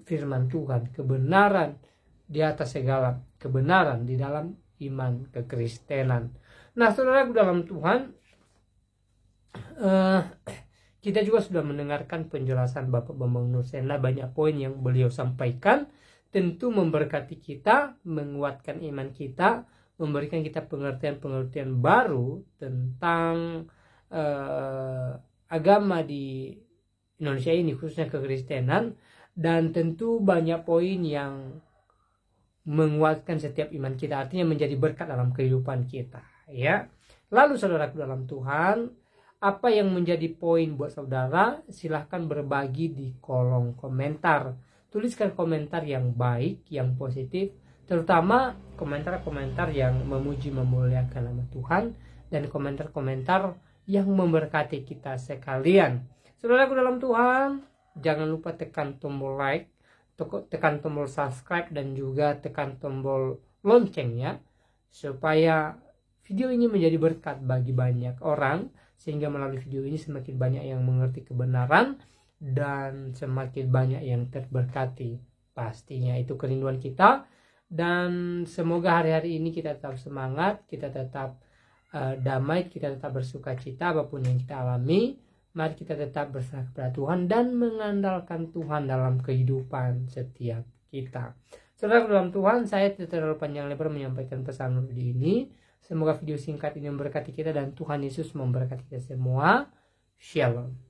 S1: firman Tuhan, kebenaran di atas segala kebenaran di dalam iman kekristenan. Nah, saudara dalam Tuhan, kita juga sudah mendengarkan penjelasan Bapak Bambang Nursena. Banyak poin yang beliau sampaikan, tentu memberkati kita, menguatkan iman kita, memberikan kita pengertian-pengertian baru tentang agama di Indonesia ini, khususnya kekristenan, dan tentu banyak poin yang menguatkan setiap iman kita, artinya menjadi berkat dalam kehidupan kita, ya. Lalu saudaraku dalam Tuhan, apa yang menjadi poin buat saudara? Silahkan berbagi di kolom komentar. Tuliskan komentar yang baik, yang positif, terutama komentar-komentar yang memuji memuliakan nama Tuhan, dan komentar-komentar yang memberkati kita sekalian. Saudaraku dalam Tuhan, jangan lupa tekan tombol like, tekan tombol subscribe, dan juga tekan tombol loncengnya, supaya video ini menjadi berkat bagi banyak orang, sehingga melalui video ini semakin banyak yang mengerti kebenaran dan semakin banyak yang terberkati. Pastinya itu kerinduan kita, dan semoga hari-hari ini kita tetap semangat, kita tetap damai, kita tetap bersuka cita apapun yang kita alami. Mari kita tetap berserah kepada Tuhan dan mengandalkan Tuhan dalam kehidupan setiap kita. Saudara dalam Tuhan, saya tidak terlalu panjang lebar menyampaikan pesan video ini. Semoga video singkat ini memberkati kita dan Tuhan Yesus memberkati kita semua. Shalom.